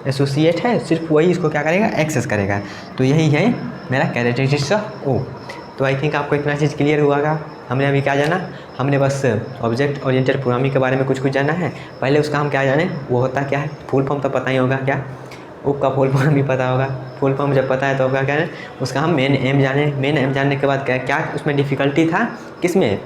एसोसिएट है, सिर्फ वही इसको क्या करेगा, एक्सेस करेगा। तो यही है मेरा कैरेक्टरिस्टिक्स ऑफ ओ। तो आई थिंक आपको इतना चीज़ क्लियर हुआ होगा। हमने अभी क्या जाना, हमने बस ऑब्जेक्ट ओरिएंटेड प्रोग्रामिंग के बारे में कुछ जाना है। पहले उसका हम क्या जाने, वो होता क्या है, फुल फॉर्म तो पता ही होगा, क्या उप का फुल फॉर्म भी पता होगा। फुल फॉर्म जब पता है तो क्या है, उसका हम मेन एम जाने। मेन एम जानने के बाद क्या क्या उसमें डिफ़िकल्टी था, किस में,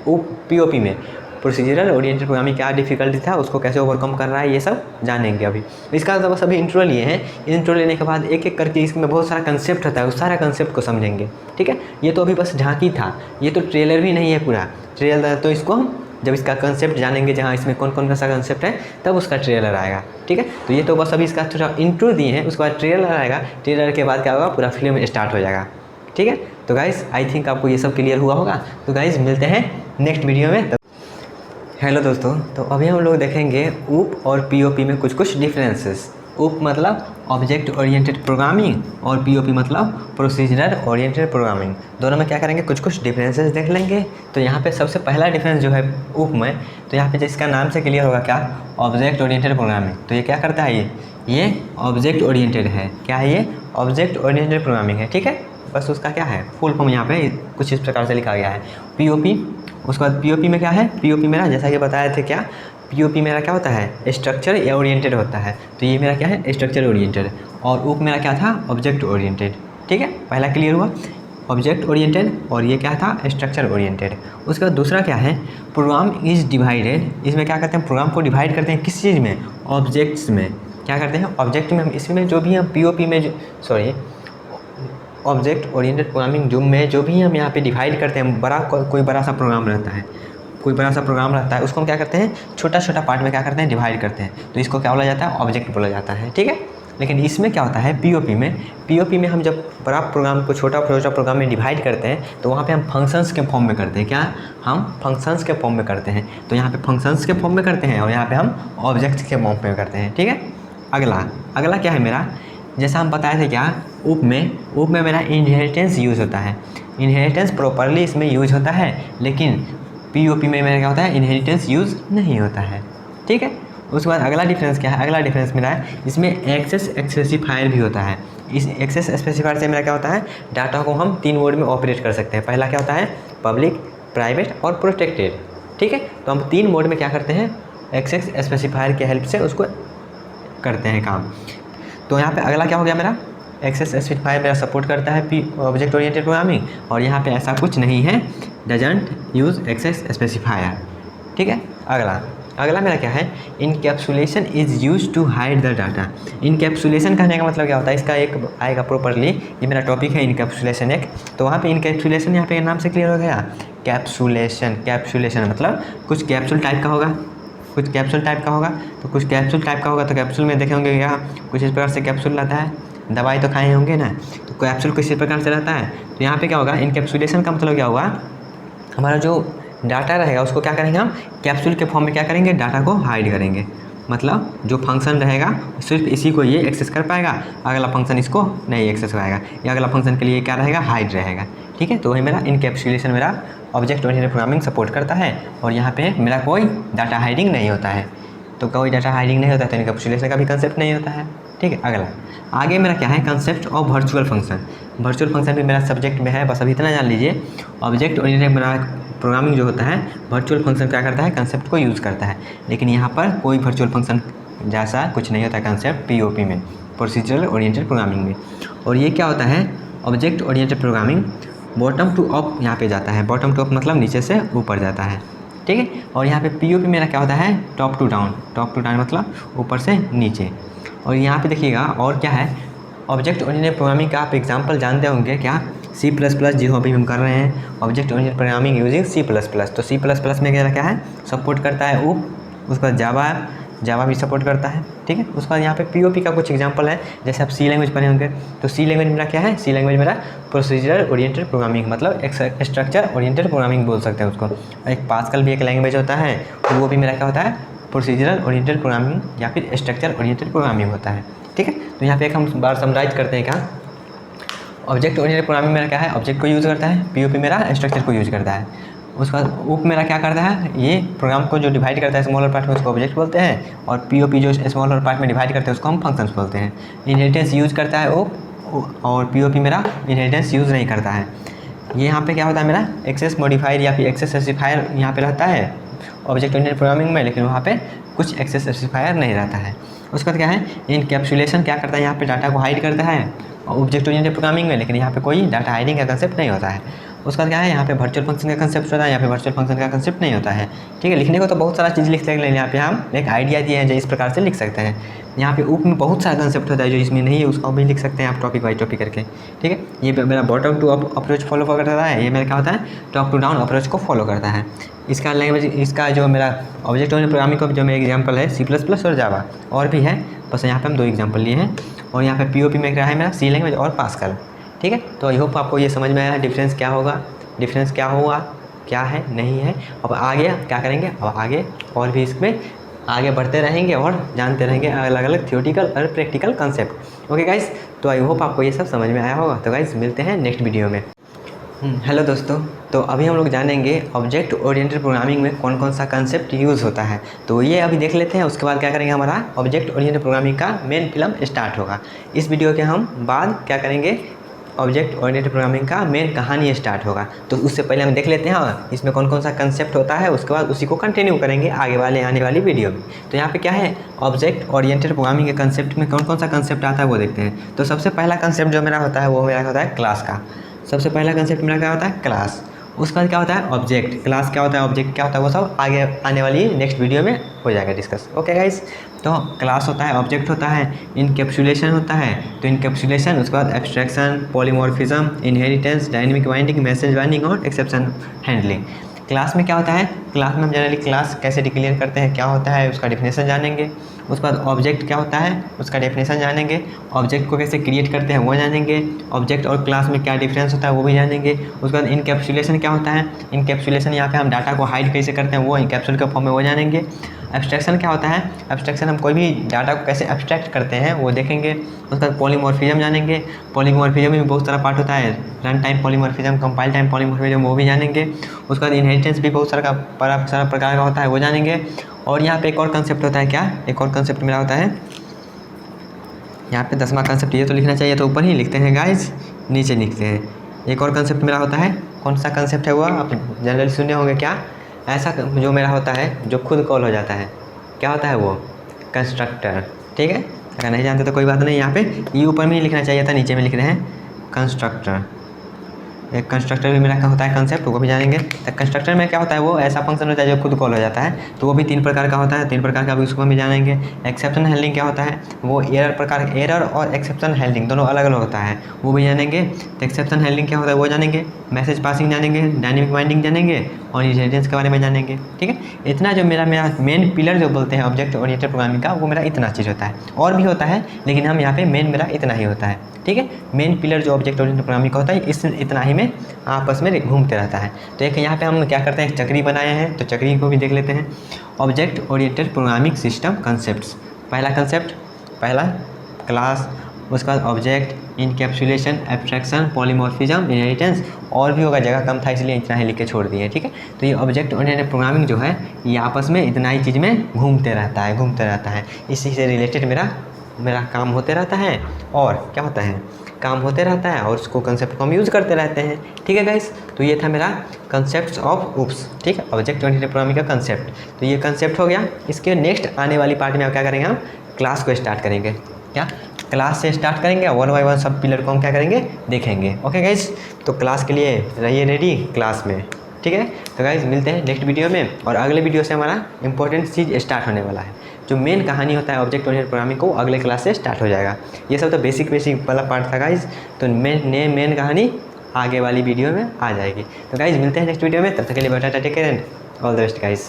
POP में, प्रोसीजरल ओरिएंटेड प्रोग्रामिंग क्या डिफ़िकल्टी था, उसको कैसे ओवरकम कर रहा है, ये सब जानेंगे अभी। इसका तो बस अभी इंट्रो लिए हैं, इंट्रो लेने के बाद एक एक करके इसमें बहुत सारा कंसेप्ट होता है, उस सारा कंसेप्ट को समझेंगे। ठीक है, ये तो अभी बस झांकी था, ये तो ट्रेलर भी नहीं है पूरा। ट्रेलर तो इसको हम जब इसका कंसेप्ट जानेंगे, जहाँ इसमें कौन कौन सा कंसेप्ट है, तब उसका ट्रेलर आएगा। ठीक है, तो ये तो बस अभी इसका थोड़ा इंट्रो दिए हैं, उसके बाद ट्रेलर आएगा। ट्रेलर के बाद क्या होगा, पूरा फिल्म स्टार्ट हो जाएगा। ठीक है, तो गाइज़ आई थिंक आपको ये सब क्लियर हुआ होगा। तो गाइज़ मिलते हैं नेक्स्ट वीडियो में। हेलो दोस्तों, तो अभी हम लोग देखेंगे ऊप और POP में कुछ डिफरेंसेस। UP मतलब ऑब्जेक्ट ओरिएंटेड प्रोग्रामिंग और POP मतलब प्रोसीजरल ओरिएंटेड प्रोग्रामिंग। दोनों में क्या करेंगे, कुछ कुछ डिफरेंसेस देख लेंगे। तो यहाँ पे सबसे पहला डिफरेंस जो है UP में, तो यहाँ पे जिसका नाम से क्लियर होगा क्या, ऑब्जेक्ट ओरिएंटेड प्रोग्रामिंग। तो ये क्या करता है, ये ऑब्जेक्ट ओरिएंटेड है। क्या है ये, ऑब्जेक्ट ओरिएंटेड प्रोग्रामिंग है। ठीक है, बस उसका क्या है फुल फॉर्म यहाँ पे कुछ इस प्रकार से लिखा गया है। POP, उसके बाद POP में क्या है, POP मेरा जैसा कि बताए थे क्या, POP मेरा क्या होता है, स्ट्रक्चर या ओरिएंटेड होता है। तो ये मेरा क्या है, स्ट्रक्चर ओरिएंटेड। और UP मेरा क्या था, ऑब्जेक्ट ओरिएंटेड। ठीक है, पहला क्लियर हुआ, ऑब्जेक्ट ओरिएंटेड, और ये क्या था, स्ट्रक्चर ओरिएंटेड। उसके बाद दूसरा क्या है, प्रोग्राम इज डिवाइडेड। इसमें क्या करते हैं, प्रोग्राम को डिवाइड करते हैं किस चीज़ में, ऑब्जेक्ट्स में। क्या करते हैं, ऑब्जेक्ट में। इसमें जो भी हम POP में ऑब्जेक्ट ओरिएंटेड प्रोग्रामिंग जो में जो भी हम यहाँ पे डिवाइड करते हैं, कोई बड़ा सा प्रोग्राम रहता है, कोई बड़ा सा प्रोग्राम रहता है, उसको हम क्या करते हैं, छोटा छोटा पार्ट में क्या करते हैं, डिवाइड करते हैं। तो इसको क्या बोला जाता है, ऑब्जेक्ट बोला जाता है। ठीक है, लेकिन इसमें क्या होता है, POP में हम जब बड़ा प्रोग्राम को छोटा छोटा प्रोग्राम में डिवाइड करते हैं, तो वहाँ पे हम फंक्शंस के फॉर्म में करते हैं। क्या, हम फंक्शंस के फॉर्म में करते हैं। तो यहाँ पे फंक्शंस के फॉर्म में करते हैं और यहाँ पे हम ऑब्जेक्ट्स के फॉर्म में करते हैं। ठीक है, अगला क्या है मेरा, जैसा हम बताए थे क्या, UP में मेरा इनहेरिटेंस यूज़ होता है। इनहेरिटेंस प्रॉपरली इसमें यूज होता है, लेकिन POP में मेरा क्या होता है, इनहेरिटेंस यूज़ नहीं होता है। ठीक है, उसके बाद अगला डिफरेंस क्या है, अगला डिफरेंस मेरा है, इसमें एक्सेस स्पेसिफायर भी होता है। इस एक्सेस स्पेसिफायर से मेरा क्या होता है, डाटा को हम 3 मोड में ऑपरेट कर सकते हैं। पहला क्या होता है, पब्लिक, प्राइवेट और प्रोटेक्टेड। ठीक है, तो हम 3 मोड में क्या करते हैं, एक्सेस स्पेसिफायर की हेल्प से उसको करते हैं काम। तो यहाँ पे अगला क्या हो गया मेरा, एक्सेस स्पेसिफायर मेरा सपोर्ट करता है ऑब्जेक्ट ओरिएंटेड प्रोग्रामिंग, और यहाँ पे ऐसा कुछ नहीं है, डजंट यूज़ एक्सेस स्पेसिफायर। ठीक है, अगला मेरा क्या है, encapsulation is use to hide the data. Encapsulation कहने का मतलब क्या होता है, इसका एक आएगा प्रॉपरली, ये मेरा टॉपिक है इनकैप्सुलेशन एक। तो वहाँ पे इनकैप्सुलेशन यहाँ पे नाम से क्लियर हो गया, कैप्सुलेशन मतलब कुछ कैप्सूल टाइप का होगा, तो कुछ कैप्सूल टाइप का होगा। तो कैप्सूल में देखे होंगे यहाँ कुछ इस प्रकार से कैप्सूल रहता है, दवाई तो खाए होंगे ना, तो कैप्सूल किसी प्रकार से रहता है। तो यहाँ पे क्या होगा, इनकैप्सुलेशन का मतलब क्या होगा, हमारा जो डाटा रहेगा उसको क्या करेंगे हम, कैप्सूल के फॉर्म में क्या करेंगे, डाटा को हाइड करेंगे। मतलब जो फंक्शन रहेगा सिर्फ इसी को ये एक्सेस कर पाएगा, अगला फंक्शन इसको नहीं एक्सेस कराएगा, या अगला फंक्शन के लिए क्या रहेगा, हाइड रहेगा। ठीक है, तो वही मेरा इनकैप्सुलेशन मेरा ऑब्जेक्ट ओरिएंटेड प्रोग्रामिंग सपोर्ट करता है, और यहाँ पे मेरा कोई डाटा हाइडिंग नहीं होता है। तो कोई डाटा हाइडिंग नहीं होता है तो इनकैप्सुलेशन का भी कंसेप्ट नहीं होता है। ठीक है, अगला आगे मेरा क्या है, concept of virtual function. Virtual function भी मेरा सब्जेक्ट में है, बस अभी इतना जान लीजिए। ऑब्जेक्ट ओरिएंटेड मेरा प्रोग्रामिंग जो होता है, वर्चुअल फंक्शन क्या करता है, कंसेप्ट को यूज़ करता है। लेकिन यहाँ पर कोई वर्चुअल फंक्शन जैसा कुछ नहीं होता कंसेप्ट POP में, प्रोसीजरल ओरिएंटेड प्रोग्रामिंग में। और ये क्या होता है, object oriented programming bottom to up यहाँ पे जाता है। बॉटम टू अप मतलब नीचे से ऊपर जाता है। ठीक है, और यहाँ पे POP मेरा क्या होता है, टॉप टू डाउन मतलब ऊपर से नीचे। और यहाँ पे देखिएगा और क्या है, ऑब्जेक्ट ओरिएंटेड प्रोग्रामिंग का आप एग्जांपल जानते होंगे क्या, C++, जो अभी हम कर रहे हैं object oriented programming using C++। तो C++ में क्या है, सपोर्ट करता है UP, उसके बाद जावा भी सपोर्ट करता है। ठीक है, उसके बाद यहाँ पे POP का कुछ एग्जांपल है, जैसे आप C लैंग्वेज पढ़े होंगे। तो C लैंग्वेज मेरा क्या है, C लैंग्वेज मेरा प्रोसीजरल ओरिएंटेड प्रोग्रामिंग मतलब स्ट्रक्चर ओरिएंटेड प्रोग्रामिंग बोल सकते हैं उसको। एक पास्कल भी एक लैंग्वेज होता है, तो वो भी मेरा क्या होता है, प्रोसीजरल ओरिएंटेड प्रोग्रामिंग या फिर स्ट्रक्चर ओरिएंटेड प्रोग्रामिंग होता है। ठीक है, तो यहाँ पे एक हम बार समराइज करते हैं क्या, ऑब्जेक्ट ओरिएंटेड प्रोग्रामिंग मेरा क्या है, ऑब्जेक्ट को यूज़ करता है, POP मेरा स्ट्रक्चर को यूज़ करता है। उसका UP मेरा क्या करता है, ये प्रोग्राम को जो डिवाइड करता है स्मॉलर पार्ट में उसको ऑब्जेक्ट बोलते हैं, और POP जो स्मॉलर पार्ट में डिवाइड करते हैं उसको हम फंक्शंस बोलते हैं। इनहेरिटेंस यूज़ करता है UP, और POP मेरा इनहेरिटेंस यूज़ नहीं करता है। ये यहाँ पे क्या होता है मेरा, एक्सेस मॉडिफायर या फिर एक्सेस स्पेसिफायर यहाँ पे रहता है ऑब्जेक्ट ओरिएंटेड प्रोग्रामिंग में, लेकिन वहाँ पे कुछ एक्सेस स्पेसिफायर नहीं रहता है। उसके बाद क्या है, इनकैप्सुलेशन क्या करता है, यहाँ पे डाटा को हाइड करता है ऑब्जेक्ट ओरिएंटेड प्रोग्रामिंग में, लेकिन यहाँ पे कोई डाटा हाइडिंग का कंसेप्ट नहीं होता है। उसका क्या है, यहाँ पे वर्चुअल फंक्शन का कंसेप्ट होता है, यहाँ पे वर्चुअल फंक्शन का कंसेप्ट नहीं होता है। ठीक है, लिखने को तो बहुत सारा चीज़ लिख सकते हैं, यहाँ पे हम एक आइडिया दिए हैं जो इस प्रकार से लिख सकते हैं। यहाँ पे UP में बहुत सारा कंसेप्ट होता है जो इसमें नहीं है, उसको भी लिख सकते हैं आप टॉपिक वाइज टॉपिक करके। ठीक है, ये मेरा bottom to up approach follow करता है, ये मेरा क्या होता है, टॉप टू डाउन अप्रोच को फॉलो करता है। इसका लैंग्वेज, इसका जो मेरा ऑब्जेक्ट ओरिएंटेड प्रोग्रामिंग का जो मेरा एग्जाम्पल है C++ और जावा, और भी है, बस यहाँ पे हम 2 एग्जाम्पल लिए हैं। और यहाँ पे POP में क्या है मेरा, C लैंग्वेज और पास्कल। ठीक है, तो आई होप आपको ये समझ में आया डिफरेंस क्या हुआ क्या है नहीं है। अब आगे क्या करेंगे, अब आगे और भी इसमें आगे बढ़ते रहेंगे और जानते रहेंगे अलग अलग थियोटिकल और प्रैक्टिकल कंसेप्ट। ओके गाइस, तो आई होप आपको ये सब समझ में आया होगा। तो गाइस मिलते हैं नेक्स्ट वीडियो में। हेलो दोस्तों, तो अभी हम लोग जानेंगे ऑब्जेक्ट ओरिएंटेड प्रोग्रामिंग में कौन कौन सा कंसेप्ट यूज़ होता है। तो ये अभी देख लेते हैं, उसके बाद क्या करेंगे, हमारा ऑब्जेक्ट ओरिएंटेड प्रोग्रामिंग का मेन फिल्म स्टार्ट होगा। इस वीडियो के हम बाद क्या करेंगे, ऑब्जेक्ट ओरिएंटेड प्रोग्रामिंग का मेन कहानी स्टार्ट होगा। तो उससे पहले हम देख लेते हैं इसमें कौन कौन सा कंसेप्ट होता है, उसके बाद उसी को कंटिन्यू करेंगे आगे वाले आने वाली वीडियो में। तो यहाँ पे क्या है, ऑब्जेक्ट ओरिएंटेड प्रोग्रामिंग के कंसेप्ट में कौन कौन सा कंसेप्ट आता है वो देखते हैं। तो सबसे पहला कंसेप्ट जो मेरा होता है वो मेरा होता है क्लास का। सबसे पहला कंसेप्ट मेरा क्या होता है, क्लास। उसके बाद क्या होता है, ऑब्जेक्ट। क्लास क्या होता है, ऑब्जेक्ट क्या होता है, वो सब आगे आने वाली नेक्स्ट वीडियो में हो जाएगा डिस्कस। ओके गाइस, तो क्लास होता है, ऑब्जेक्ट होता है, इनकैप्सुलेशन होता है। तो इनकैप्सुलेशन, उसके बाद abstraction, polymorphism, inheritance, dynamic binding, message binding और एक्सेप्शन हैंडलिंग। क्लास में क्या होता है, क्लास में हम जनरली क्लास कैसे डिक्लेयर करते हैं, क्या होता है उसका डेफिनेशन जानेंगे। उसके बाद ऑब्जेक्ट क्या होता है उसका डेफिनेशन जानेंगे। ऑब्जेक्ट को कैसे क्रिएट करते हैं वो जानेंगे। ऑब्जेक्ट और क्लास में क्या डिफरेंस होता है वो भी जानेंगे। उसके बाद इनकैप्सुलेशन क्या होता है, इनकैप्सुलेशन यहाँ पे हम डाटा को हाइड कैसे करते हैं वो कैप्सूल के फॉर्म में वो जानेंगे। एब्स्ट्रैक्शन क्या होता है, एब्स्ट्रैक्शन हम कोई भी डाटा को कैसे एब्स्ट्रैक्ट करते हैं वो देखेंगे। उसके बाद पॉलीमॉर्फिज्म जानेंगे। पॉलीमॉर्फिज्म में बहुत सारा पार्ट होता है, run time polymorphism, compile time polymorphism, वो भी जानेंगे। उसके बाद इनहेरिटेंस भी बहुत सारा प्रकार का होता है वो जानेंगे। और यहाँ पे एक और कंसेप्ट होता है, क्या एक और कंसेप्ट मेरा होता है यहाँ पे 10वां कंसेप्ट, ये तो लिखना चाहिए तो ऊपर ही लिखते हैं गाइज, नीचे लिखते हैं। एक और कंसेप्ट मेरा होता है, कौन सा कंसेप्ट है वो आप जनरली सुने होंगे, क्या ऐसा जो मेरा होता है जो खुद कॉल हो जाता है, क्या होता है वो, कंस्ट्रक्टर। ठीक है, अगर नहीं जानते तो कोई बात नहीं, यहाँ पे ये ऊपर में ही लिखना चाहिए था, नीचे में लिख रहे हैं कंस्ट्रक्टर। एक कंस्ट्रक्टर भी मेरा क्या होता है कंसेप्ट, वो भी जानेंगे। तो कंस्ट्रक्टर में क्या होता है, वो ऐसा फंक्शन होता है जो खुद कॉल हो जाता है, तो वो भी 3 प्रकार का होता है, 3 प्रकार का भी उसको भी जानेंगे। एक्सेप्शन हैंडलिंग क्या होता है, वो एरर और एक्सेप्शन हैंडलिंग दोनों अलग अलग होता है, वो भी जानेंगे। तो एक्सेप्शन हैंडलिंग क्या होता है वो जानेंगे, मैसेज पासिंग जानेंगे, डायनेमिक बाइंडिंग जानेंगे और इनहेरिटेंस के बारे में जानेंगे। ठीक है, इतना जो मेरा मेन पिलर जो बोलते हैं ऑब्जेक्ट ओरिएंटेड प्रोग्रामिंग का, वो मेरा इतना चीज़ होता है। और भी होता है लेकिन हम यहाँ पे मेन मेरा इतना ही होता है। ठीक है, मेन पिलर जो ऑब्जेक्ट ओरिएंटेड प्रोग्रामिंग का होता है इस इतना ही में आपस में घूमते रहता है। तो एक यहाँ पे हम क्या करते हैं, चक्री बनाए हैं, तो चक्री को भी देख लेते हैं। Object oriented programming system concepts, पहला कंसेप्ट, पहला क्लास, उसके बाद object, encapsulation, abstraction, polymorphism, inheritance, और भी होगा, जगह कम था इसलिए इतना ही लिख के छोड़ दिए। ठीक है, तो ये ऑब्जेक्ट ओरिएंटेड प्रोग्रामिंग जो है ये आपस में इतना ही चीज़ में घूमते रहता है। इसी से रिलेटेड मेरा काम होते रहता है और क्या होता है, काम होते रहता है और उसको कंसेप्ट को हम यूज़ करते रहते हैं। ठीक है गाइस, तो ये था मेरा कंसेप्ट ऑफ उप्स। ठीक है, ऑब्जेक्ट ओरिएंटेड प्रोग्रामिंग का कंसेप्ट, तो ये कंसेप्ट हो गया। इसके नेक्स्ट आने वाली पार्ट में आप क्या करेंगे, हम क्लास को स्टार्ट करेंगे। क्या क्लास से स्टार्ट करेंगे, 1 बाय 1 सब पिलर को हम क्या करेंगे, देखेंगे। ओके गाइस, तो क्लास के लिए रहिए रेडी क्लास में। ठीक है, तो गाइस मिलते हैं नेक्स्ट वीडियो में, और अगले वीडियो से हमारा इंपॉर्टेंट चीज़ स्टार्ट होने वाला है। जो मेन कहानी होता है ऑब्जेक्ट ओरिएंटेड प्रोग्रामिंग को अगले क्लास से स्टार्ट हो जाएगा। ये सब तो बेसिक वाला पार्ट था गाइज, तो मेन कहानी आगे वाली वीडियो में आ जाएगी। तो गाइज मिलते हैं नेक्स्ट वीडियो में, तब तक के लिए बेटा take care and all the best guys.